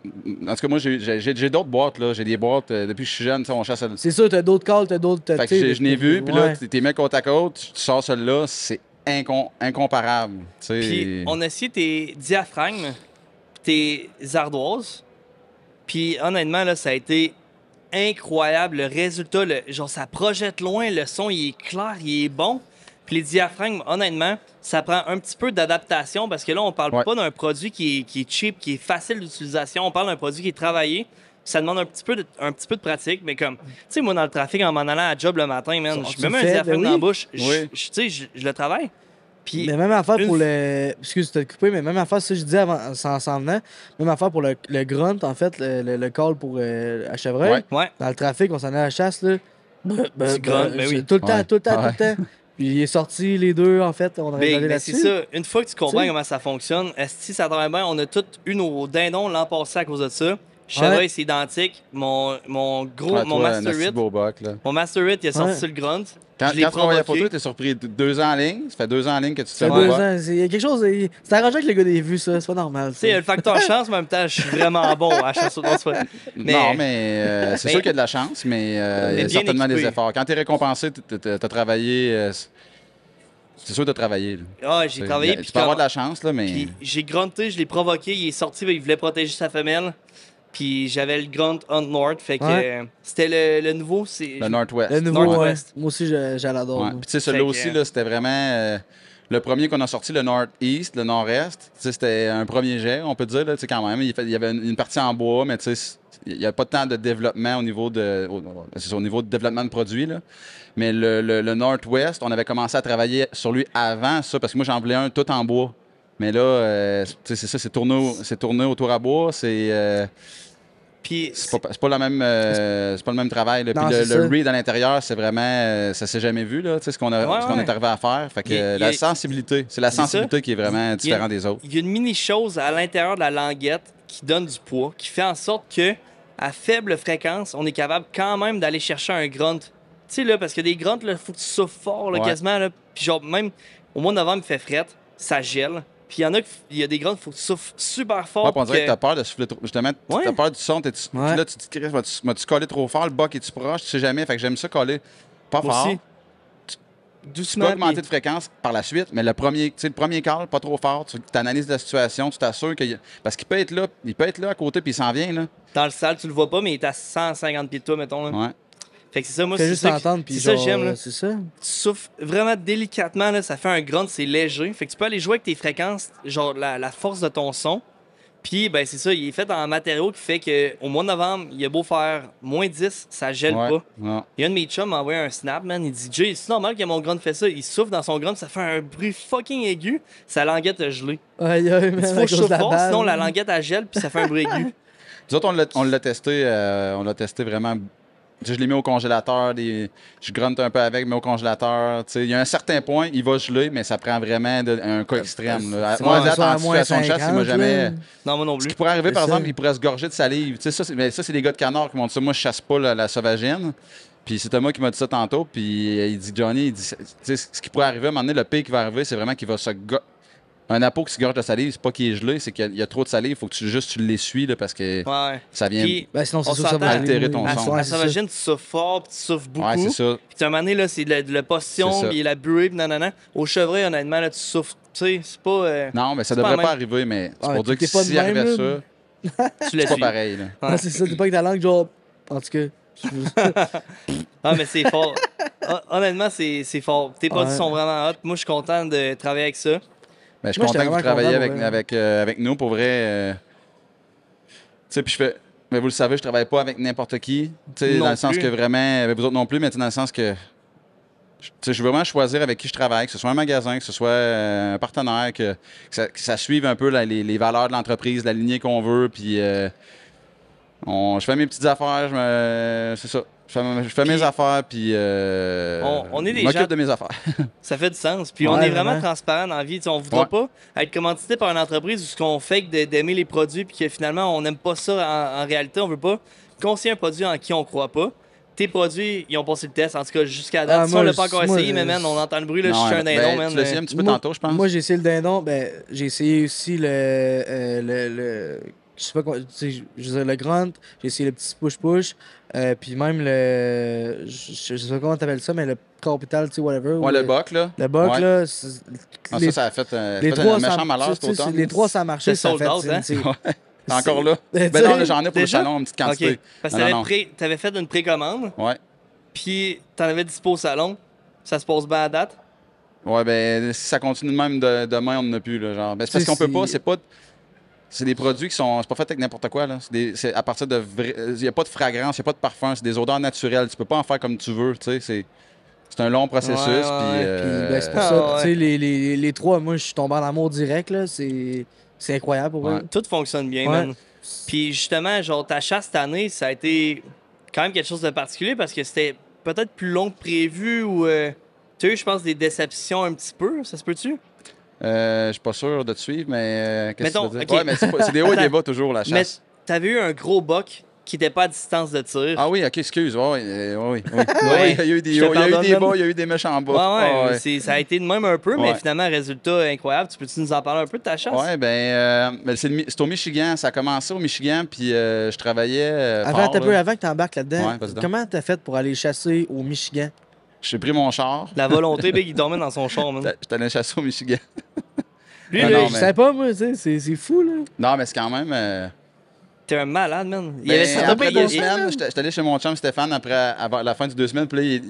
en tout cas, moi, j'ai d'autres boîtes, là. J'ai des boîtes, depuis que je suis jeune, tu sais, on chasse. C'est sûr, t'as d'autres calls, t'as d'autres... Fait que tu sais, je n'ai vu, puis là, ouais. t'es mis côte à côte, tu sors celle-là, c'est incomparable. Tu sais. Puis on a essayé tes diaphragmes, tes ardoises. Puis honnêtement, là, ça a été incroyable. Le résultat, genre, ça projette loin, le son, il est clair, il est bon. Puis les diaphragmes, honnêtement, ça prend un petit peu d'adaptation parce que là, on parle Ouais. pas d'un produit qui est cheap, qui est facile d'utilisation. On parle d'un produit qui est travaillé. Ça demande un petit peu de pratique, mais comme, tu sais, moi, dans le trafic, en m'en allant à la job le matin, man, Ça, je tu me mets le un fais, diaphragme ben dans la oui. bouche, Oui. tu sais, je le travaille. Puis, Mais même affaire une- pour le... Excuse, tu t'as coupé, mais même affaire, ça je disais avant, s'en venant, même affaire pour le grunt, en fait, le call pour à chevreuil. Ouais. ouais. Dans le trafic, on s'en allait à la chasse, là. Tu gruntes, ben oui. Tout le temps, Ouais. tout le temps, Ouais. tout le temps. Puis il est sorti les deux, en fait. On aurait Big, regardé mais c'est là-dessus. ça. Une fois que tu comprends T'sais. comment ça fonctionne, si ça travaille bien, on a tous eu nos dindons l'an passé à cause de ça. Chevreuil, c'est identique. Mon gros, Ouais, mon toi, Master un esti de 8. beau buck, là. Mon Master 8, il a sorti Ouais. sur le grunt. Quand Je l'ai tu envoies la provoqué. photo, t'es surpris 2 ans en ligne. Ça fait 2 ans en ligne que tu te Ça fais fait 2 beau buck. ans. Il y a quelque chose. C'est arrangé avec le gars des vues, ça. C'est pas normal. Tu sais, il y a le facteur chance, mais en même temps, je suis vraiment bon à la chasse au non, c'est pas- Non, mais c'est Mais- sûr qu'il y a de la chance, mais il y a bien certainement des équipé. efforts. Quand t'es récompensé, t'as travaillé. C'est sûr que t'as travaillé. Là. Ah, j'ai travaillé. Tu Puis peux avoir quand- de la chance, là, mais. Puis j'ai grunté, je l'ai provoqué, il est sorti, il voulait protéger sa femelle. Puis j'avais le grunt on north, fait que Ouais. c'était le nouveau, c'est Le Northwest. Le nouveau, ouais. Northwest. Moi aussi, je l'adore. Ouais. moi. Puis tu sais, celui-là Fait que, aussi, là, c'était vraiment le premier qu'on a sorti, le Northeast, le Nord-Est. Tu sais, c'était un premier jet, on peut dire, là, tu sais, quand même. Il y avait une partie en bois, mais tu sais, il n'y a pas tant de développement au niveau au niveau de développement de produits, là. Mais le Northwest, on avait commencé à travailler sur lui avant ça, parce que moi, j'en voulais un tout en bois. Mais là, tu sais, c'est ça, c'est tourné autour à bois, Puis c'est pas la même, c'est pas le même travail. Là. Non, Puis c'est le ça. read à l'intérieur, c'est vraiment, ça s'est jamais vu là. Tu sais ce qu'on Ouais, ce qu'on ouais. est arrivé à faire. Fait que Il y a- la sensibilité, c'est la C'est ça. sensibilité qui est vraiment différente des autres. il y a une mini-chose à l'intérieur de la languette qui donne du poids, qui fait en sorte que à faible fréquence, on est capable quand même d'aller chercher un grunt. Tu sais, là, parce que des grunts, il faut que tu souffles fort, là, Ouais. quasiment. Là. Puis genre, même au mois de novembre, il fait fret, ça gèle. Puis il y a des grunts, il faut que tu souffles super fort. Ouais, puis on dirait que- que t'as peur de souffler trop. Justement, Ouais. t'as peur du son. Ouais. Puis là, tu te dis, Chris, vas-tu coller trop fort? Le buck est-tu proche? Tu sais jamais. Fait que j'aime ça coller pas Moi fort. aussi. Tu Doucement. peux augmenter puis- de fréquence par la suite, mais le premier call, pas trop fort. Tu analyses la situation, tu t'assures que. Parce qu'il peut être là à côté, puis il s'en vient, là. Dans le salle, tu le vois pas, mais il est à 150 pieds de toi, mettons. Là. Ouais. Fait que c'est ça, moi, Fais c'est juste ça, entendre, puis c'est ça que genre, j'aime. Là. C'est ça. Tu souffles vraiment délicatement, là, ça fait un grunt, c'est léger. Fait que tu peux aller jouer avec tes fréquences, genre la force de ton son. Puis, ben, c'est ça, il est fait en matériau qui fait qu'au mois de novembre, il a beau faire moins 10, ça gèle Ouais. pas. Ouais. Il y a un de mes chums m'a envoyé un snap, man. Il dit Jay, c'est normal que mon grunt fait ça. Il souffle dans son grunt, ça fait un bruit fucking aigu. Sa languette a gelé. Aïe, aïe, man, Il à faut que cause je de souffle la fort, balle. sinon la languette elle gèle, puis ça fait un bruit aigu. Nous autres, on l'a testé vraiment. Tu sais, je l'ai mis au congélateur, je grunte un peu avec, mais au congélateur. Tu sais, il y a un certain point, il va geler, mais ça prend vraiment un cas extrême. Là. Moi, à date, soit à en moins situation de chasse, il m'a 50, jamais. là. Non, moi non Ce plus. qui pourrait arriver, par C'est ça. exemple, il pourrait se gorger de salive. Tu sais, mais ça, c'est les gars de canard qui m'ont dit ça. Moi, je chasse pas la sauvagine. Puis c'est Thomas qui m'a dit ça tantôt. Puis il dit, Johnny, il dit, tu sais, ce qui pourrait arriver, à un moment donné, le pire qui va arriver, c'est vraiment qu'il va se un appôt qui se gorge de salive, c'est pas qu'il est gelé, c'est qu'il y a trop de salive. Il faut que tu l'essuies là, parce que Ouais. ça vient. Puis, Ben, sinon, c'est On sûr que ça va s'entend. geler, Altérer oui. ton Ah, son. ouais, la c'est ça. sauvagine, tu souffles fort, puis tu souffles beaucoup. Ouais, c'est ça. Puis tu as un moment donné, là, c'est de la potion, C'est ça. puis la buée, puis nanana. Au chevreuil, honnêtement, là, tu souffles. Tu sais, c'est pas. Non, mais ça C'est pas devrait la pas même. arriver, mais c'est Ouais, pour dire que t'es pas de s'il même, arrivait là. ça, Tu l'as c'est pas su. pareil. Là. Ah, c'est ça, t'es pas avec ta langue, genre. En tout cas. Ah, mais c'est fort. Honnêtement, c'est fort. Tes produits Ouais. sont vraiment hot. Moi, je suis content de travailler avec ça. Ben, je suis Moi, content j'étais que vous vraiment travailliez content, avec nous, pour vrai. Tu sais, puis mais vous le savez, je travaille pas avec n'importe qui. Tu sais, Non dans le sens plus. que vraiment, avec vous autres non plus, mais tu sais, dans le sens que. Tu sais, je veux vraiment choisir avec qui je travaille, que ce soit un magasin, que ce soit un partenaire, que ça suive un peu les valeurs de l'entreprise, la lignée qu'on veut, puis je fais mes petites affaires, c'est ça. Je fais mes Puis, affaires, puis on est des je m'occupe gens- de mes affaires. Ça fait du sens. Puis on Ouais, est vraiment vraiment. transparent dans la vie. Tu sais, on voudra pas être commandité par une entreprise où ce qu'on fait que d'aimer les produits puis que finalement on n'aime pas ça en réalité. On veut pas conseiller un produit en qui on croit pas. Tes produits, ils ont passé le test, en tout cas jusqu'à date. Ah, Si on moi, l'a pas encore moi, essayé, mais man, on entend le bruit, là, je suis un dindon, ben, man. tu l'as essayé un petit peu Moi- tantôt, je pense. Moi, j'ai essayé le dindon. Ben, j'ai essayé aussi le je sais pas comment. Tu sais, je veux dire, le grunt. J'ai essayé le petit push-push. Puis même je sais pas comment t'appelles ça, mais le capital, tu sais, whatever. Ouais, ou le buck, là. Le buck, Ouais. là. Ah, les, ça a fait, les fait trois, un méchant ça, malheur tu cet sais, automne. les trois, ça a marché. C'est Ça a sold fait. out, hein? T'es encore là? Tu Ben sais, non, j'en ai pour le déjà? salon, une petite quantité. OK. Parce que Non, non, t'avais fait une précommande, Ouais. puis t'en avais dispo au salon. Ça se passe bien à date. Ouais, ben si ça continue de même demain, on n'en a plus, là, genre. Ben, c'est parce Tu qu'on sais, peut pas, c'est pas. C'est des produits qui sont. C'est pas fait avec n'importe quoi, là. C'est à partir de vrai. Il n'y a pas de fragrance, il n'y a pas de parfum, c'est des odeurs naturelles. Tu peux pas en faire comme tu veux, tu sais. C'est un long processus, Ouais, puis. ouais, Puis, ben, c'est pour Ah, ça. ouais. Tu sais, les trois, moi, je suis tombé en amour direct, là. C'est incroyable pour Ouais. eux. Tout fonctionne bien, Ouais. man. Puis justement, genre, ta chasse cette année, ça a été quand même quelque chose de particulier parce que c'était peut-être plus long que prévu ou Tu as eu, je pense, des déceptions un petit peu, ça se peut-tu? Je suis pas sûr de te suivre, mais qu'est-ce que Mettons, tu veux dire? ok. Ouais, mais c'est des hauts et des bas toujours, la Mais chasse. t'avais eu un gros buck qui était pas à distance de tir. Ah oui, ok, excuse. Ouais, oui. Ouais. Il y a eu des Je te hauts, il y a eu pardonne, des man. bas, il y a eu des méchants bas. Ouais, Ouais. ça a été de même un peu, mais Ouais. finalement, résultat incroyable. Tu peux-tu nous en parler un peu de ta chasse? Ouais, ben, c'est au Michigan. Ça a commencé au Michigan, puis je travaillais Avant, fort, peu, là. avant que tu embarques là-dedans, Ouais, vas-y donc. comment t'as fait pour aller chasser au Michigan? J'ai pris mon char. La volonté, Big, il dormait dans son char, man. J'étais allé chasser au Michigan. Lui, Ah, là, non, Je mais- sais pas, moi, tu sais, c'est fou, là. Non, mais c'est quand même. t'es un malade, man. Il y Ben, avait ça après il y avait- 2 semaines, j'étais allé chez mon chum Stéphane avant la fin du 2 semaines. Puis là,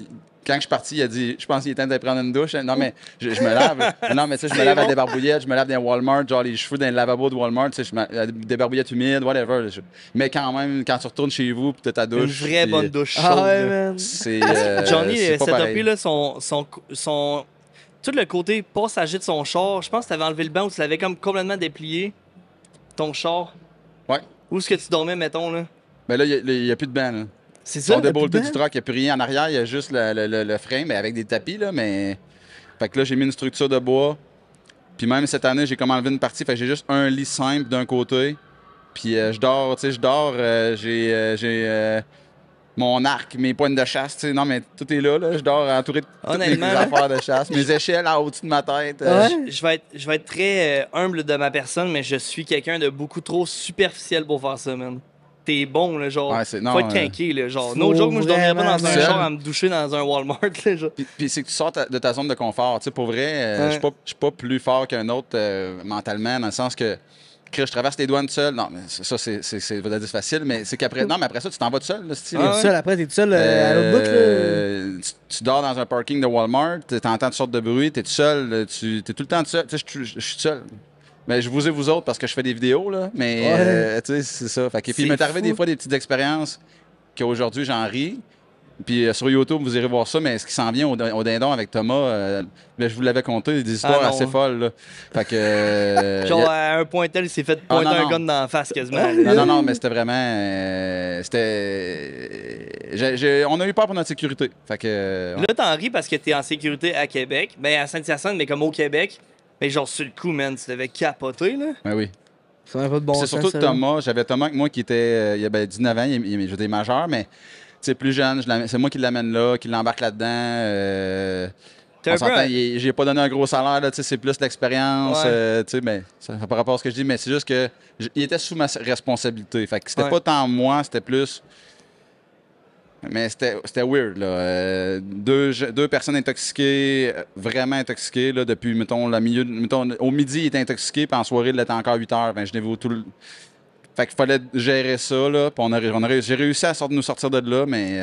quand je suis parti, il a dit je pense qu'il est temps d'aller prendre une douche. Non, mais je me lave. Non, mais tu sais, je me lave à des barbouillettes, je me lave dans les Walmart, genre les cheveux dans le lavabo de Walmart, tu sais, des barbouillettes humides, whatever. Mais quand même, quand tu retournes chez vous, puis t'as ta Une douche. vraie puis, bonne douche chaude. Ah ouais, là. man. C'est. Johnny, c'est pas setupé, pareil. là, son. Tout le côté passager de son char, je pense que tu avais enlevé le banc ou tu l'avais comme complètement déplié. Ton char. Ouais. Où est-ce que tu dormais, mettons, là? Mais là, il n'y a plus de banc, là. C'est Son ça? débolté plus du de truck, il n'y a plus rien en arrière, il y a juste le frein, mais avec des tapis, là, mais... Fait que là, j'ai mis une structure de bois. Puis même cette année, j'ai comme enlevé une partie, fait que j'ai juste un lit simple d'un côté. Puis je dors, tu sais, j'ai mon arc, mes pointes de chasse, tu sais, non, mais tout est là, je dors entouré de toutes mes Honnêtement, affaires de chasse, mes échelles au-dessus de ma tête. Ouais. Je vais être très humble de ma personne, mais je suis quelqu'un de beaucoup trop superficiel pour faire ça, man. T'es bon, là, genre. Ouais, non, Faut être quinqué, là, genre. faut No joke, moi, je dormirais pas dans un vraiment- char à me doucher dans un Walmart, là, genre. Puis c'est que tu sors de ta zone de confort. Tu sais, pour vrai, Ouais. je suis pas plus fort qu'un autre mentalement, dans le sens que je traverse les douanes seul. Non, mais ça, c'est va dire facile, mais c'est qu'après. Non, mais après ça, tu t'en vas tout seul, là, style. Ah T'es ouais? tout seul, après, t'es tout seul à l'autre bout, là. Tu dors dans un parking de Walmart, t'entends toutes sortes de bruits, t'es tout seul, t'es tout le temps tout seul. Tu sais, je suis seul. Mais je vous ai vous autres parce que je fais des vidéos, là. Mais, Ouais. tu sais, c'est ça. Fait que, puis il C'est m'est arrivé fou. des fois des petites expériences qu'aujourd'hui, j'en ris. Puis sur YouTube, vous irez voir ça, mais ce qui s'en vient au dindon avec Thomas, ben, je vous l'avais conté, des histoires non. assez folles, là. Fait que... Genre, y a- à un point tel, il s'est fait Ah, pointer non, un non. gun dans la face, quasiment. là. Non, mais c'était vraiment... on a eu peur pour notre sécurité. Fait que... Là, t'en ris parce que t'es en sécurité à Québec. Ben, à Saint-Hyacinthe, mais comme au Québec. Mais genre, sur le coup, man, tu devais capoter, là. Ben oui. Ça n'a pas de bon C'est sens, surtout ça, Thomas. J'avais Thomas avec moi qui était... il avait 19 ans, j'étais majeur, mais... Tu sais, plus jeune, c'est moi qui l'amène là, qui l'embarque là-dedans. T'es On un peu s'entend, un- j'ai pas donné un gros salaire, là, tu sais, c'est plus l'expérience, Ouais. tu sais, mais ça par rapport à ce que je dis, mais c'est juste que il était sous ma responsabilité. Fait que c'était Ouais. pas tant moi, c'était plus. Mais c'était weird, là. Deux personnes intoxiquées, vraiment intoxiquées, là, depuis, mettons, au midi, il était intoxiqué, puis en soirée, il était encore 8 heures. Ben, je n'ai vu tout le. Fait qu'il fallait gérer ça, là. Puis j'ai réussi à nous sortir de là, mais.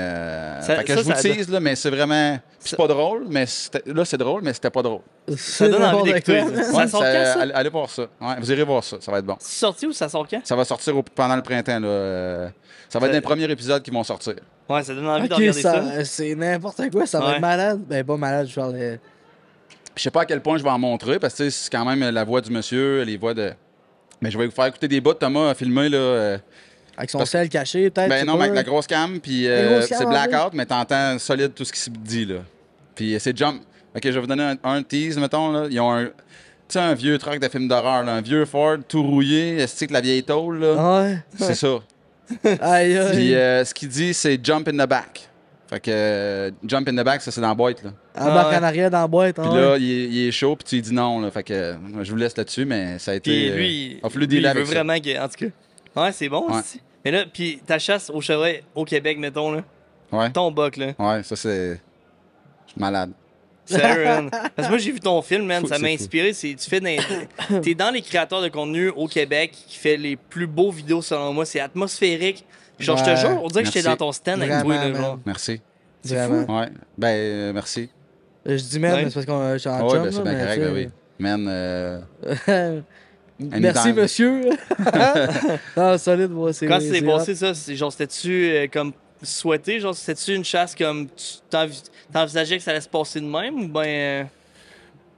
Fait que je vous tease, là, mais c'est vraiment. Puis c'est pas drôle, mais là, c'est drôle, mais c'était pas drôle. Ça donne envie d'écouter. Ça Ouais, sort quand, ça? allez voir ça. Ouais, vous irez voir ça, ça va être bon. C'est sorti ou ça sort quand? Ça va sortir pendant le printemps, là. Ça va être Ça- les premiers épisodes qui vont sortir. Ouais, ça donne envie de Ok, regarder ça. c'est n'importe quoi, ça va Ouais. être malade. Ben, pas malade, je parle. Puis je sais pas à quel point je vais en montrer, parce que tu sais, c'est quand même la voix du monsieur, les voix de. Mais je vais vous faire écouter des bouts de Thomas filmé, là. Avec son Parce- sel caché, peut-être. je Ben sais non, mais pas. avec la grosse cam, puis La grosse cam, c'est en blackout, mais t'entends solide tout ce qui se dit, là. Puis c'est jump. Ok, je vais vous donner un tease, mettons, là. Ils ont un. Tu sais, un vieux truck de film d'horreur, là, un vieux Ford tout rouillé, est-ce que la vieille tôle, là? Ah ouais. C'est ça. Aïe, aïe. Puis ce qu'il dit, c'est jump in the back. Fait que jump in the back, ça c'est dans la boîte, là. Embarque Ah ouais. en arrière dans la boîte. Puis ah là, ouais. il est chaud, puis tu lui dis non, là. Fait que je vous laisse là-dessus, mais ça a été. Puis lui, a fallu lui, dealer il veut avec ça. vraiment que. En tout cas. Ouais, c'est bon, Ouais. aussi. Mais là, puis ta chasse au chevreuil au Québec, mettons, là. Ouais. Ton buck, là. Ouais, ça c'est. Je suis malade. Sérieux, man. Parce que moi, j'ai vu ton film, man. Fou, Ça m'a c'est fou. inspiré. T'es dans les créateurs de contenu au Québec qui fait les plus beaux vidéos, selon moi. C'est atmosphérique. Genre, je te Ouais. jure, on dirait que j'étais Merci. dans ton stand avec Vraiment, toi, là, man. genre. Merci. C'est Vraiment. Ouais. Ben, merci. Je dis merde, Ouais. mais c'est parce qu'on je suis en Ah ouais, chum, ben c'est là, bien mais correct, tu ben sais. oui. Man, Merci, Anytime. monsieur. Non, solide, moi, c'est. Quand c'est c'est passé, ça, genre, c'était-tu comme souhaité? Genre, c'était-tu une chasse comme tu t'envisageais que ça allait se passer de même? Ou ben.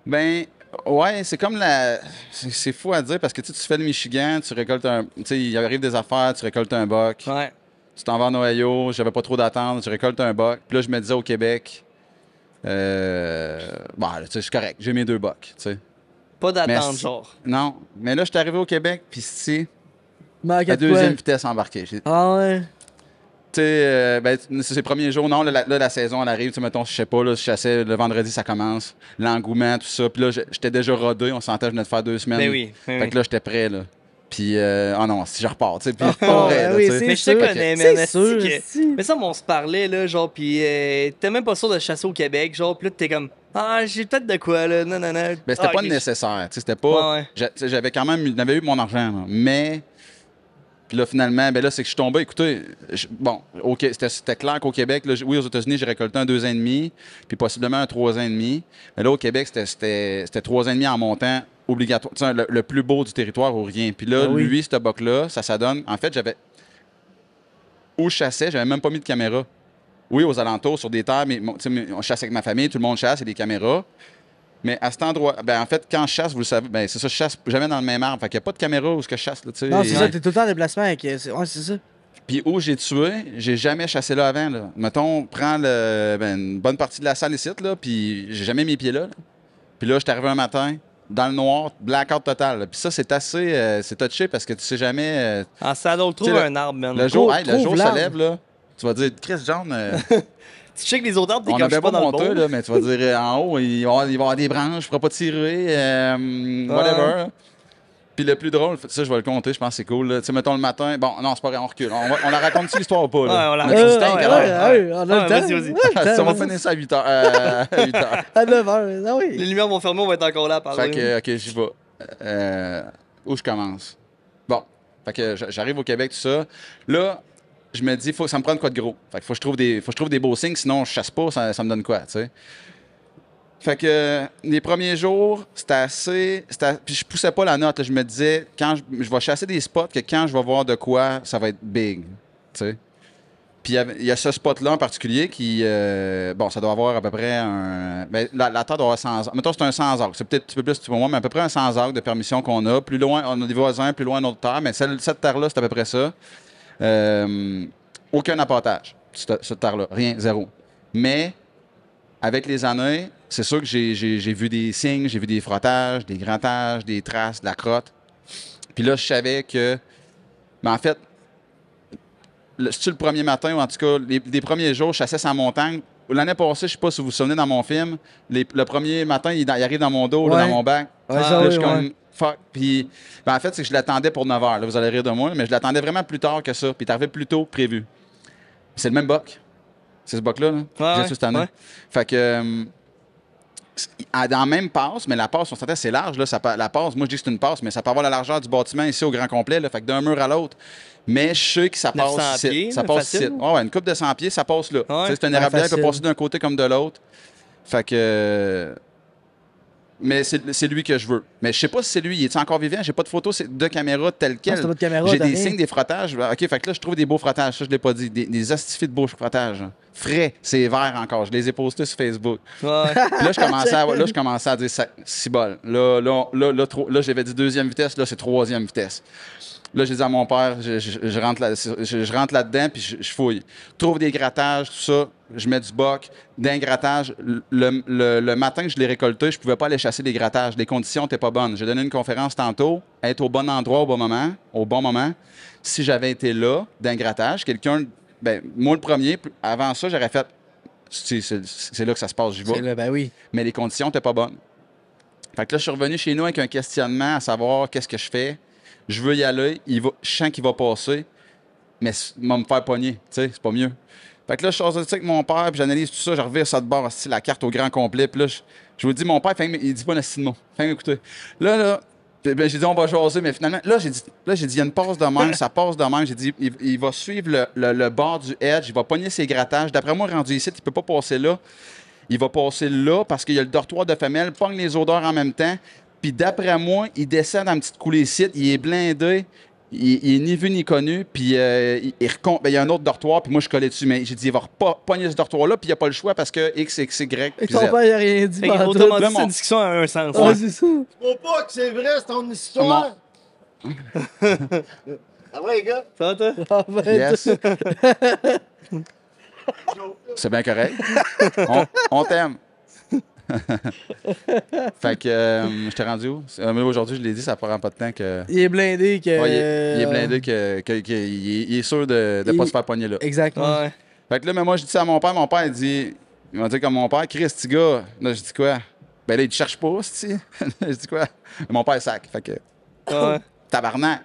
Ben, ouais, c'est comme la. C'est fou à dire parce que tu sais, tu fais le Michigan, tu récoltes un. Tu sais, il arrive des affaires, tu récoltes un buck. Ouais. Tu t'en vas en Ohio, j'avais pas trop d'attente, tu récoltes un buck. Puis là, je me disais au Québec, Bon, là, tu sais, je suis correct. J'ai mes 2 bucks, tu sais. Pas Mais d'attente, si- genre. Non. Mais là, je suis arrivé au Québec, puis c'est Manque la de quoi? deuxième vitesse embarquée. Tu Ah ouais. sais, ben, c'est les premiers jours. Non, là, la saison, elle arrive. Tu sais, mettons, je sais pas, là, je chassais, le vendredi, ça commence. L'engouement, tout ça. Puis là, j'étais déjà rodé. On sentait que je venais de faire 2 semaines. Ben oui. Ben Fait oui. que là, j'étais prêt, là. Puis, oh non, si je repars, tu sais. Puis, Ah, pas vrai, ben là, oui, tu sais. c'est Mais je te sûr. connais, man. C'est esti sûr, que- esti. Mais ça, on se parlait, là, genre, pis t'es même pas sûr de chasser au Québec, genre, pis là, t'es comme, ah, j'ai peut-être de quoi, là, non, non, non. Ben, c'était Ah, pas ok, nécessaire. Tu sais, c'était pas. Ouais, ouais. Tu sais, j'avais quand même. J'avais eu mon argent, là. Mais. Puis là, finalement, ben là, c'est que je suis tombé. Écoutez, bon, OK, c'était clair qu'au Québec, là, oui, aux États-Unis, j'ai récolté un 2 ans et demi, puis possiblement un 3 ans et demi. Mais là, au Québec, c'était 3 ans et demi en montant obligatoire. Tu sais, le plus beau du territoire ou rien. Puis là, Ah oui. lui, ce buck-là, ça donne. En fait, j'avais. Où je chassais, j'avais même pas mis de caméra. Oui, aux alentours, sur des terres, mais tu sais, on chasse avec ma famille, tout le monde chasse, il y a des caméras. Mais à cet endroit, ben en fait, quand je chasse, vous le savez, ben c'est ça, je chasse jamais dans le même arbre. Fait qu'il n'y a pas de caméra où ce que je chasse, là, tu sais. Non, c'est Et- ça, t'es tout le temps en déplacement avec. Ouais, c'est ça. Puis où j'ai tué, j'ai jamais chassé là avant, là. Mettons, prends une bonne partie de la salle ici, là, puis j'ai jamais mis les pieds là. Puis là, j'étais arrivé un matin, dans le noir, blackout total, là. Puis ça, c'est assez, c'est touché parce que tu sais jamais, En saddle, trouve Tu sais, un arbre, man. le jour, Trouve- hey, le trouve jour se l'arbre. lève, là. Tu vas dire, Chris John, Tu checkes les autres arbres, t'es on comme, je avait suis pas pas dans le monté, bon. là, mais tu vas dire, en haut, il va y avoir des branches, je pourrais pas tirer, whatever. là. Puis le plus drôle, ça, je vais le compter, je pense que c'est cool. là. Tu sais, mettons le matin, bon, non, c'est pas vrai, on recule. On la raconte-tu l'histoire ou pas? Là? Ouais, on la Mais raconte. tu sais, Ouais, quelle ouais, heure? ouais, on a le Ouais, temps. vas-y, vas-y. Ouais, le temps, Ça, on va vas-y. finir ça à 8 heures. À 8 heures. À 9h, ah Les oui. lumières vont fermer, on va être encore là à parler. Fait que, OK, j'y vais. Où je commence? Bon, fait que j'arrive au Québec, tout ça. Là, je me dis, faut que ça me prenne quoi de gros. Fait que faut que je trouve des beaux signes, sinon je chasse pas, ça me donne quoi, tu sais. Fait que les premiers jours, puis je poussais pas la note. Là. Je me disais, quand je vais chasser des spots, que quand je vais voir de quoi, ça va être big, tu sais. Puis il y a ce spot-là en particulier qui, bon, ça doit avoir à peu près un... Ben, la terre doit avoir 100 arcs. Mettons, c'est un 100 arcs. C'est peut-être un petit peu plus pour moi, mais à peu près un 100 arcs de permission qu'on a. Plus loin, on a des voisins, plus loin, une autre terre. Mais cette terre-là, c'est à peu près ça. Aucun appâtage, cette terre-là. Rien, zéro. Mais, avec les années, c'est sûr que j'ai vu des signes, j'ai vu des frottages, des grattages, des traces, de la crotte. Puis là, je savais que... Mais en fait, c'est-tu le premier matin, ou en tout cas, les premiers jours, je chassais sans montagne. L'année passée, je sais pas si vous vous souvenez dans mon film, le premier matin, il arrive dans mon dos, là, Ouais. dans mon bac. Ouais, Là, ça, je oui, suis ouais. comme, fuck. Puis, ben, en fait, c'est que je l'attendais pour 9 h. Là, vous allez rire de moi, mais je l'attendais vraiment plus tard que ça. Puis, il est arrivé plus tôt que prévu. C'est le même buck. C'est ce buck-là, là. Ouais, J'ai ouais, su cette année. ouais. Fait que, dans la même passe, mais la passe, on s'entend, c'est large. Là, la passe, moi, je dis que c'est une passe, mais ça peut avoir la largeur du bâtiment ici au grand complet. Là, fait que d'un mur à l'autre. Mais je sais que ça 900 passe ici. pieds, Ça là, passe facile. ici. Ouais, une coupe de 100 pieds, ça passe là. Ouais. Tu sais, c'est un Ouais, érablière qui peut facile. passer d'un côté comme de l'autre. Fait que. Mais c'est lui que je veux. Mais je sais pas si c'est lui. Il est encore vivant? J'ai pas de photos de caméra telle Non, quelle. c'est pas de caméra, J'ai t'as des rien. signes, des frottages. OK, fait que là, je trouve des beaux frottages. Ça, je l'ai pas dit. Des astifiés de beaux frottages. Hein. Frais. C'est vert encore. Je les ai postés sur Facebook. Ouais. Puis là, je commençais à dire, c'est bol. Là, j'avais dit deuxième vitesse. Là, c'est troisième vitesse. Là, j'ai dit à mon père, je rentre là-dedans, puis je fouille. Trouve des grattages, tout ça. Je mets du boc, d'un grattage. Le matin que je l'ai récolté, je pouvais pas aller chasser des grattages. Les conditions n'étaient pas bonnes. J'ai donné une conférence tantôt, être au bon endroit au bon moment. Si j'avais été là, d'un grattage, moi le premier, avant ça, j'aurais fait, c'est là que ça se passe, j'y C'est vais. là, ben oui. Mais les conditions n'étaient pas bonnes. Fait que là, je suis revenu chez nous avec un questionnement à savoir qu'est-ce que je fais. Je veux y aller, je sens qu'il va passer, mais il va me faire pogner, tu sais, c'est pas mieux. Fait que là, je sors de ça avec mon père, puis j'analyse tout ça, je revire ça de bord, la carte au grand complet, puis là, je vous dis, mon père, il dit pas un mot. Fait écoutez. Là, ben, j'ai dit, on va jaser, mais finalement, là, j'ai dit, il y a une passe de même, ça passe de même. J'ai dit, il va suivre le bord du edge, il va pogner ses grattages. D'après moi, rendu ici, il peut pas passer là. Il va passer là parce qu'il y a le dortoir de femelle, pogne les odeurs en même temps. Puis d'après moi, il descend dans une petite coulée ici, il est blindé, il est ni vu ni connu, puis il y a un autre dortoir, puis moi je collais dessus. Mais j'ai dit, il va pogner ce dortoir-là, puis il n'y a pas le choix parce que X, X, Y, Et puis ton Z. père, il a rien dit. Fait que, pantoute. autrement Là, dit, mon- c'est une discussion à un sens. Ouais, c'est ça. Faut pas que c'est vrai, c'est ton histoire. Ah ouais, les gars? Ça va, toi? Ah, ben, Yes. C'est bien correct. On t'aime. Fait que je t'ai rendu où? Mais aujourd'hui, je l'ai dit, ça prend pas de temps que. Il est blindé que. Ouais, il est blindé qu'il est sûr de ne pas se faire pogner là. Exactement. Ouais. Fait que là, mais moi, je dis ça à mon père, il m'a dit comme mon père, Chris, petit gars. Là, je dis quoi? Ben là, il te cherche pas, c'ti. Je dis quoi? Mon père sac. Fait que. Ouais. Tabarnak.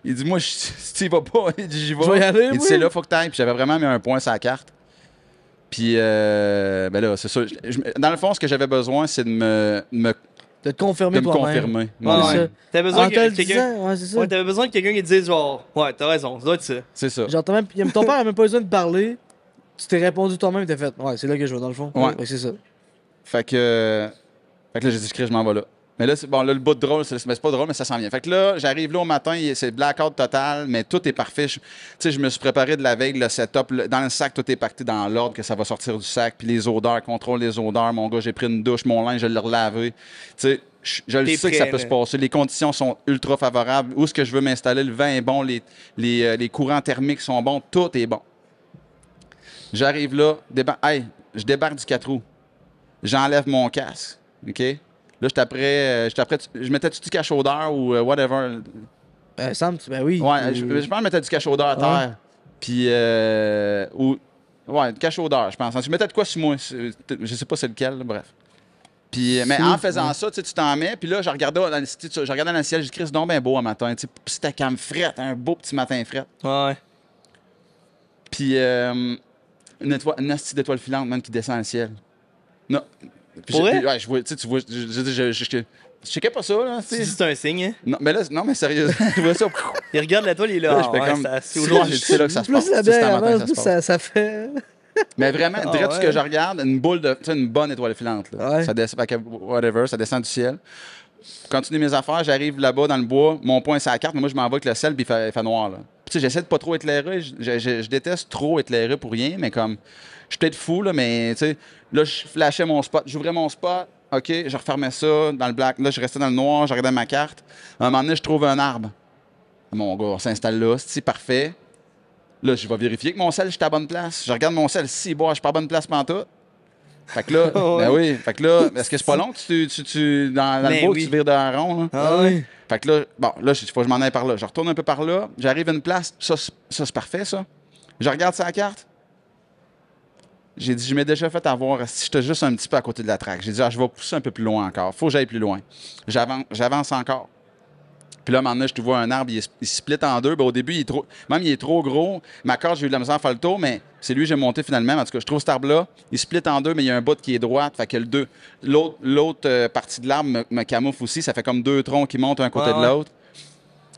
Il dit moi, si tu y vas pas, il dit j'y vais. Je vais y aller, Il dit oui. c'est là, faut que t'ailles. Puis j'avais vraiment mis un point sur la carte. Puis, ben là, c'est ça. Dans le fond, ce que j'avais besoin, c'est de me De te confirmer toi-même. confirmer. Ouais, moi-même. C'est ça. T'avais besoin En te que le quelqu'un. disant, ouais, c'est ça. Ouais, t'avais besoin de quelqu'un qui te dise genre, ouais, t'as raison, ça doit être ça. C'est ça. Genre, ton père a même pas besoin de parler. Tu t'es répondu toi-même, t'as fait. Ouais, c'est là que je vais, dans le fond. Ouais. C'est ça. Fait que là, j'ai dit, Chris, je m'en vais là. Mais là, bon, là, le bout de drôle, mais c'est pas drôle, mais ça s'en vient. Fait que là, j'arrive là au matin, c'est blackout total, mais tout est parfait. Tu sais, je me suis préparé de la veille, le setup. Dans le sac, tout est parti dans l'ordre que ça va sortir du sac. Puis les odeurs, contrôle les odeurs. Mon gars, j'ai pris une douche, mon linge, je l'ai relavé. Tu sais, je le T'es sais que prêt, ça peut se là. passer. Les conditions sont ultra favorables. Où est-ce que je veux m'installer? Le vent est bon, les courants thermiques sont bons, tout est bon. J'arrive là, je débarque du 4 roues. J'enlève mon casque, OK? Là, je mettais du cache-odeur ou whatever. Sam, ben oui. Ouais, je pense que je mettais du cache-odeur à terre. Puis, du cache-odeur, je pense. Je mettais de quoi sur moi. Je sais pas c'est lequel, là, bref. Puis, mais en faisant ça, tu t'en mets. Puis là, je regardais dans le ciel, j'ai dit, Chris, c'est donc bien beau un matin. C'était quand même fret, un beau petit matin fret. Ouais. Puis, une astuce d'étoile filante, même, qui descend dans le ciel. Non. Puis Pour vrai? ouais, je vois, tu vois, je checkais pas ça, là. Tu dis c'est un signe, hein? Non, mais là, non, mais sérieusement, je vois ça. Il regarde la toile, il est là. Là, je Ah, fais ouais, comme. c'est C'est là que ça se passe. Plus la C'est bière un matin, avance, ça se plus passe. ça fait. Mais vraiment, Ah, direct ce ouais. que je regarde, une boule de. Tu sais, une bonne étoile filante. Là. Ouais. Ça descend, whatever, ça descend du ciel. Continue mes affaires, j'arrive là-bas dans le bois, mon point c'est la carte, mais moi je m'en vais avec le sel, puis il fait noir. Là. Puis, tu sais, j'essaie de pas trop éclairer. Je déteste trop éclairer pour rien, mais comme. Je suis peut-être fou, là, mais tu sais, là, je flashais mon spot, j'ouvrais mon spot, OK, je refermais ça dans le black. Là, je restais dans le noir, je regardais ma carte. À un moment donné, je trouve un arbre. Mon gars, on s'installe là, c'est parfait. Là, je vais vérifier que mon sel, je suis à la bonne place. Je regarde mon sel, si, bon, je suis pas à la bonne place pantoute. Fait que là, Ouais. ben oui, fait que là, est-ce que c'est pas long que dans Ben le beau, oui. tu vires d'un rond, là? Ah ouais. Fait que là, bon, là, il faut que je m'en aille par là. Je retourne un peu par là, j'arrive à une place, ça c'est parfait, ça. Je regarde sa carte. J'ai dit, je m'ai déjà fait avoir, si j'étais juste un petit peu à côté de la traque. J'ai dit, je vais pousser un peu plus loin encore. Faut que j'aille plus loin. J'avance encore. Puis là, à un moment donné, je vois un arbre, il se split en deux. Ben, au début, il est trop gros. Ma corde, j'ai eu de la misère à faire le tour, mais c'est lui que j'ai monté finalement. En tout cas, je trouve cet arbre-là, il split en deux, mais il y a un bout qui est droite. Fait que l'autre partie de l'arbre me camoufle aussi. Ça fait comme deux troncs qui montent un côté Ouais, de l'autre.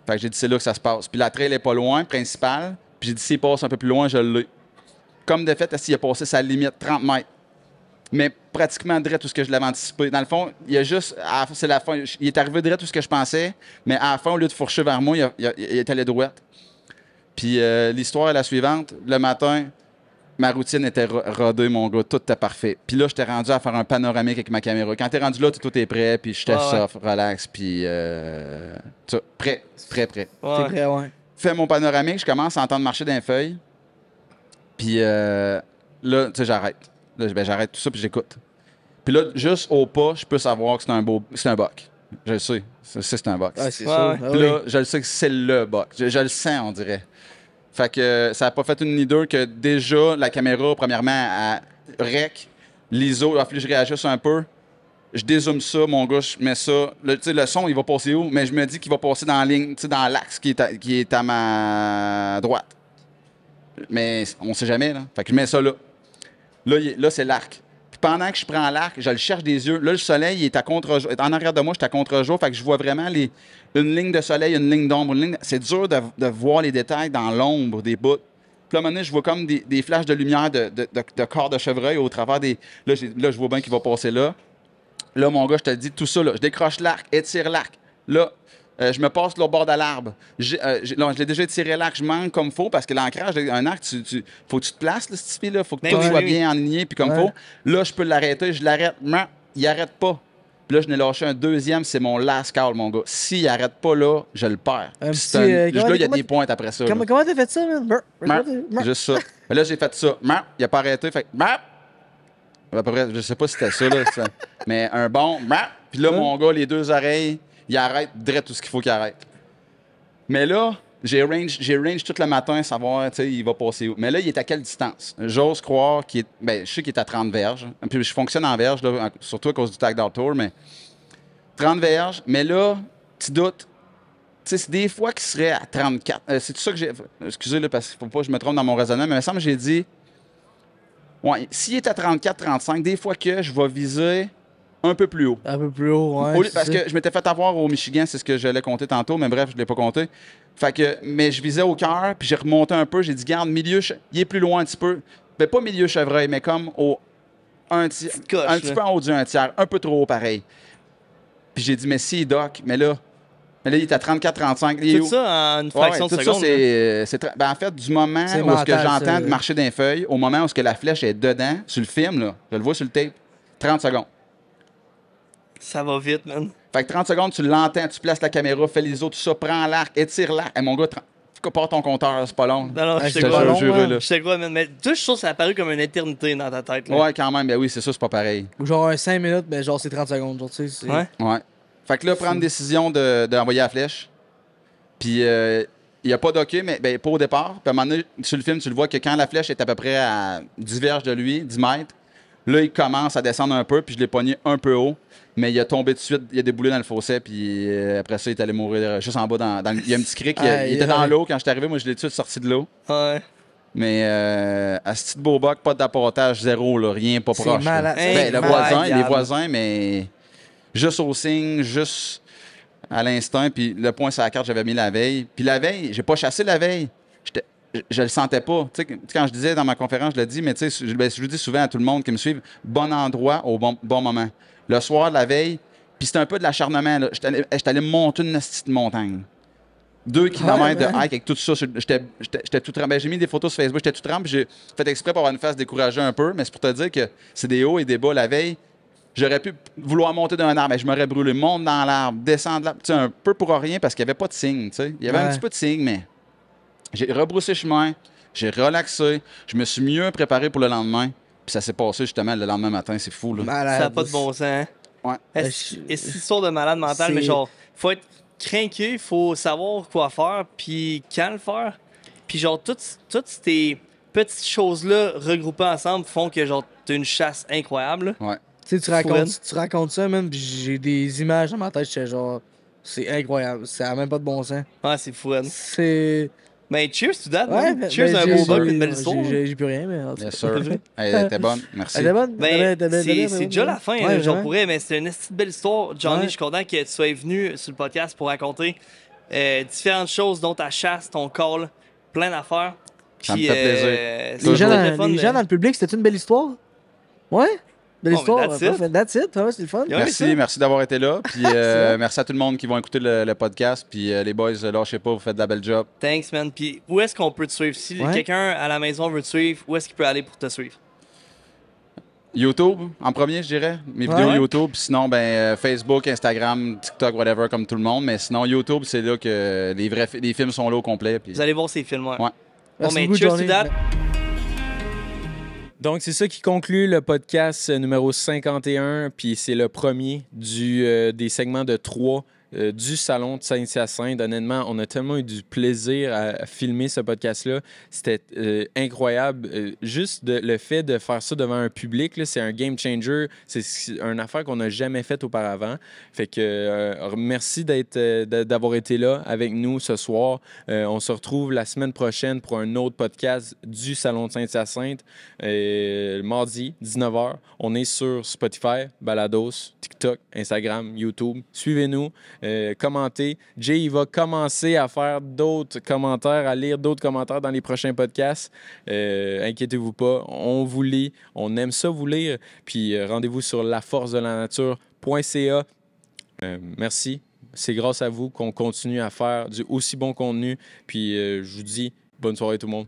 Fait que j'ai dit, c'est là que ça se passe. Puis la trail est pas loin, principale. Puis j'ai dit, s'il passe un peu plus loin, je l'ai. Comme de fait, il a passé sa limite, 30 mètres. Mais pratiquement direct tout ce que je l'avais anticipé. Dans le fond, il y a juste, c'est la fin, il est arrivé direct tout ce que je pensais, mais à la fin, au lieu de fourcher vers moi, il est allé droite. Puis l'histoire est la suivante. Le matin, ma routine était rodée, mon gars, tout était parfait. Puis là, j'étais rendu à faire un panoramique avec ma caméra. Quand t'es rendu là, tout est prêt, puis j'étais soft, relax, puis prêt. C'est Ouais. vrai, ouais. Fais mon panoramique, je commence à entendre marcher dans les feuilles. Puis là, tu sais, j'arrête. Là, j'arrête tout ça, puis j'écoute. Puis là, juste au pas, je peux savoir que c'est un buck. Je le sais. C'est un buck. Ouais, c'est Ouais, sûr. ouais. Ah Puis oui. là, je le sais que c'est le buck. Je le sens, on dirait. Fait que ça n'a pas fait une ni deux que déjà, la caméra, premièrement, à rec, l'ISO, il a fallu que je réagisse un peu. Je dézoome ça, mon gars, je mets ça. Le son, il va passer où? Mais je me dis qu'il va passer dans la ligne, dans l'axe qui est à ma droite. Mais on sait jamais, là. Fait que je mets ça là. Là, c'est l'arc. Puis pendant que je prends l'arc, je le cherche des yeux. Là, le soleil, il est à contre-jour. En arrière de moi, je suis à contre-jour. Fait que je vois vraiment une ligne de soleil, une ligne d'ombre. C'est dur de voir les détails dans l'ombre des bouts. Puis là, à un moment donné, je vois comme des flashs de lumière de corps de chevreuil au travers des... Là, je vois bien qu'il va passer là. Là, mon gars, je te dis tout ça, là. Je décroche l'arc, étire l'arc. Là, je me passe le bord de l'arbre. Je l'ai déjà tiré l'arc, je manque comme faut parce que l'ancrage d'un arc, faut que tu te places, là, cette fille-là. Faut que Ben tout oui, soit oui. bien aligné puis comme Ouais. faut. Là, je peux l'arrêter, je l'arrête. Mais il arrête pas. Puis là, je n'ai lâché un deuxième, c'est mon last call, mon gars. S'il arrête pas là, je le perds. Un Puis petit, là, il y a comment- des pointes après ça. là. Comment t'as fait ça, man? Juste ça. Mais là, j'ai fait ça. Il a pas arrêté. Fait À peu près, je sais pas si c'était ça, là, mais un bon... Puis là, mon gars, les deux oreilles, il arrête direct tout ce qu'il faut qu'il arrête. Mais là, j'ai range tout le matin, savoir, tu sais, il va passer où. Mais là, il est à quelle distance? J'ose croire qu'il est... Ben, je sais qu'il est à 30 verges. Puis je fonctionne en verges, là, surtout à cause du Tag Tour, mais 30 verges. Mais là, tu doutes. Tu sais, c'est des fois qu'il serait à 34. C'est tout ça que j'ai... Excusez, là, parce qu'il faut pas que je me trompe dans mon raisonnement, mais il me semble que j'ai dit... Ouais, s'il est à 34, 35, des fois que je vais viser un peu plus haut. Un peu plus haut, ouais. Parce que je m'étais fait avoir au Michigan, c'est ce que j'allais compter tantôt, mais bref, je ne l'ai pas compté. Fait que, mais je visais au cœur, puis j'ai remonté un peu, j'ai dit, garde, milieu, il est plus loin un petit peu. Ben, pas milieu chevreuil, mais comme un petit peu en haut du 1/3, un peu trop haut pareil. Puis j'ai dit, mais si, Doc, mais là, il est à 34-35. Tout ça en une fraction de tout seconde. Ça, en fait, du moment C'est où mental, j'entends ça. marcher d'un feuille, au moment où ce que la flèche est dedans, sur le film, là, je le vois sur le tape, 30 secondes. Ça va vite, man. Fait que 30 secondes, tu l'entends, tu places la caméra, fais les autres, tout ça, prends l'arc, étire l'arc. Mon gars, part ton compteur, c'est pas long. Non, je Je te te crois. jure, là. Je te crois, man. Mais toi, je trouve que ça a paru comme une éternité dans ta tête. Là. Ouais, quand même, ben oui, c'est ça, c'est pas pareil. Ou genre un 5 minutes, mais genre c'est 30 secondes. Genre, tu sais, c'est- Ouais. Ouais. Fait que là, prendre une décision d'envoyer la flèche. Puis, il n'y a pas d'hockey, mais ben, pas au départ. Puis, à un moment donné, sur le film, tu le vois que quand la flèche est à peu près à 10 verges de lui, 10 mètres, là, il commence à descendre un peu, puis je l'ai pogné un peu haut. Mais il a tombé tout de suite, il a déboulé dans le fossé, puis après ça, il est allé mourir juste en bas. Il y a un petit cric, il était dans l'eau. Quand je suis arrivé, moi, je l'ai tout de suite sorti de l'eau. Ouais. Mais à ce petit beau bac, pas d'apportage, zéro, là, rien, pas C'est proche. là. malade. Ben, le Incroyable. voisin, les voisins, mais juste au signe, juste à l'instinct. Puis le point sur la carte, j'avais mis la veille. Puis la veille, j'ai pas chassé la veille. Je le sentais pas. Tu sais, quand je disais dans ma conférence, je le dis, mais tu sais, je le dis souvent à tout le monde qui me suit, bon endroit au bon moment. Le soir, la veille, puis c'était un peu de l'acharnement. J'étais allé me monter une petite montagne. 2 kilomètres de hike avec tout ça. J'étais tout trempé. Ben, j'ai mis des photos sur Facebook, j'étais tout trempé. J'ai fait exprès pour avoir une face découragée un peu, mais c'est pour te dire que c'est des hauts et des bas. La veille, j'aurais pu vouloir monter d'un arbre, mais je m'aurais brûlé. Monte dans l'arbre, descendre l'arbre. Tu sais, un peu pour rien parce qu'il n'y avait pas de signe. Tu sais. Il y avait un petit peu de signe, mais j'ai rebroussé chemin, j'ai relaxé, je me suis mieux préparé pour le lendemain. Puis ça s'est passé justement le lendemain matin, c'est fou. Là. Malade. Ça n'a pas de bon sens. Hein? Ouais. Est-ce une histoire de malade mental, C'est- mais genre, faut être craqué, faut savoir quoi faire, puis quand le faire. Puis genre, toutes ces petites choses-là regroupées ensemble font que genre, t'as une chasse incroyable. Ouais. Tu sais, tu racontes ça, même, puis j'ai des images dans ma tête, j'étais genre, c'est incroyable, ça a même pas de bon sens. Ouais, c'est fou, hein. C'est. Mais cheers to that, Ouais, man. Cheers à un beau bug, une belle histoire. J'ai plus rien, mais. en tout cas. Yes, sir. Elle était bonne. Merci. Elle est bonne? Ben, Elle est c'est déjà la fin, Ouais, j'en vraiment. pourrais, mais c'est une petite belle histoire. Johnny, Ouais. je suis content que tu sois venu sur le podcast pour raconter différentes choses, dont ta chasse, ton call, plein d'affaires. Ça me Puis, fait plaisir. Les Toujours. gens, c'était le fun, les gens dans le public, c'était une belle histoire? Ouais? Belle Oh, histoire. mais that's it. Parfait. That's it, ouais, c'est le fun. Yeah. Merci d'avoir été là. Puis vrai. merci à tout le monde qui vont écouter le podcast. Puis les boys, lâchez pas, vous faites de la belle job. Thanks, man. Puis où est-ce qu'on peut te suivre? Si Ouais. quelqu'un à la maison veut te suivre, où est-ce qu'il peut aller pour te suivre? YouTube, en premier, je dirais. Mes Ouais. vidéos YouTube. Puis sinon, Facebook, Instagram, TikTok, whatever, comme tout le monde. Mais sinon, YouTube, c'est là que les films sont là au complet. Puis Vous allez voir ces films, ouais. Ouais. Bon, Merci mais beaucoup, cheers to Johnny. that. Donc, c'est ça qui conclut le podcast numéro 51, puis c'est le premier des segments de 3 du Salon de Saint-Hyacinthe. Honnêtement, on a tellement eu du plaisir à filmer ce podcast-là. C'était incroyable. Juste le fait de faire ça devant un public, là, c'est un game changer. C'est une affaire qu'on n'a jamais faite auparavant. Fait que merci d'avoir été là avec nous ce soir. On se retrouve la semaine prochaine pour un autre podcast du Salon de Saint-Hyacinthe. Mardi, 19h. On est sur Spotify, Balados, TikTok, Instagram, YouTube. Suivez-nous. Commentez. Jay, il va commencer à faire d'autres commentaires, à lire d'autres commentaires dans les prochains podcasts. Inquiétez-vous pas, on vous lit, on aime ça vous lire. Puis rendez-vous sur laforcedelanature.ca. Merci. C'est grâce à vous qu'on continue à faire du aussi bon contenu. Puis je vous dis bonne soirée tout le monde.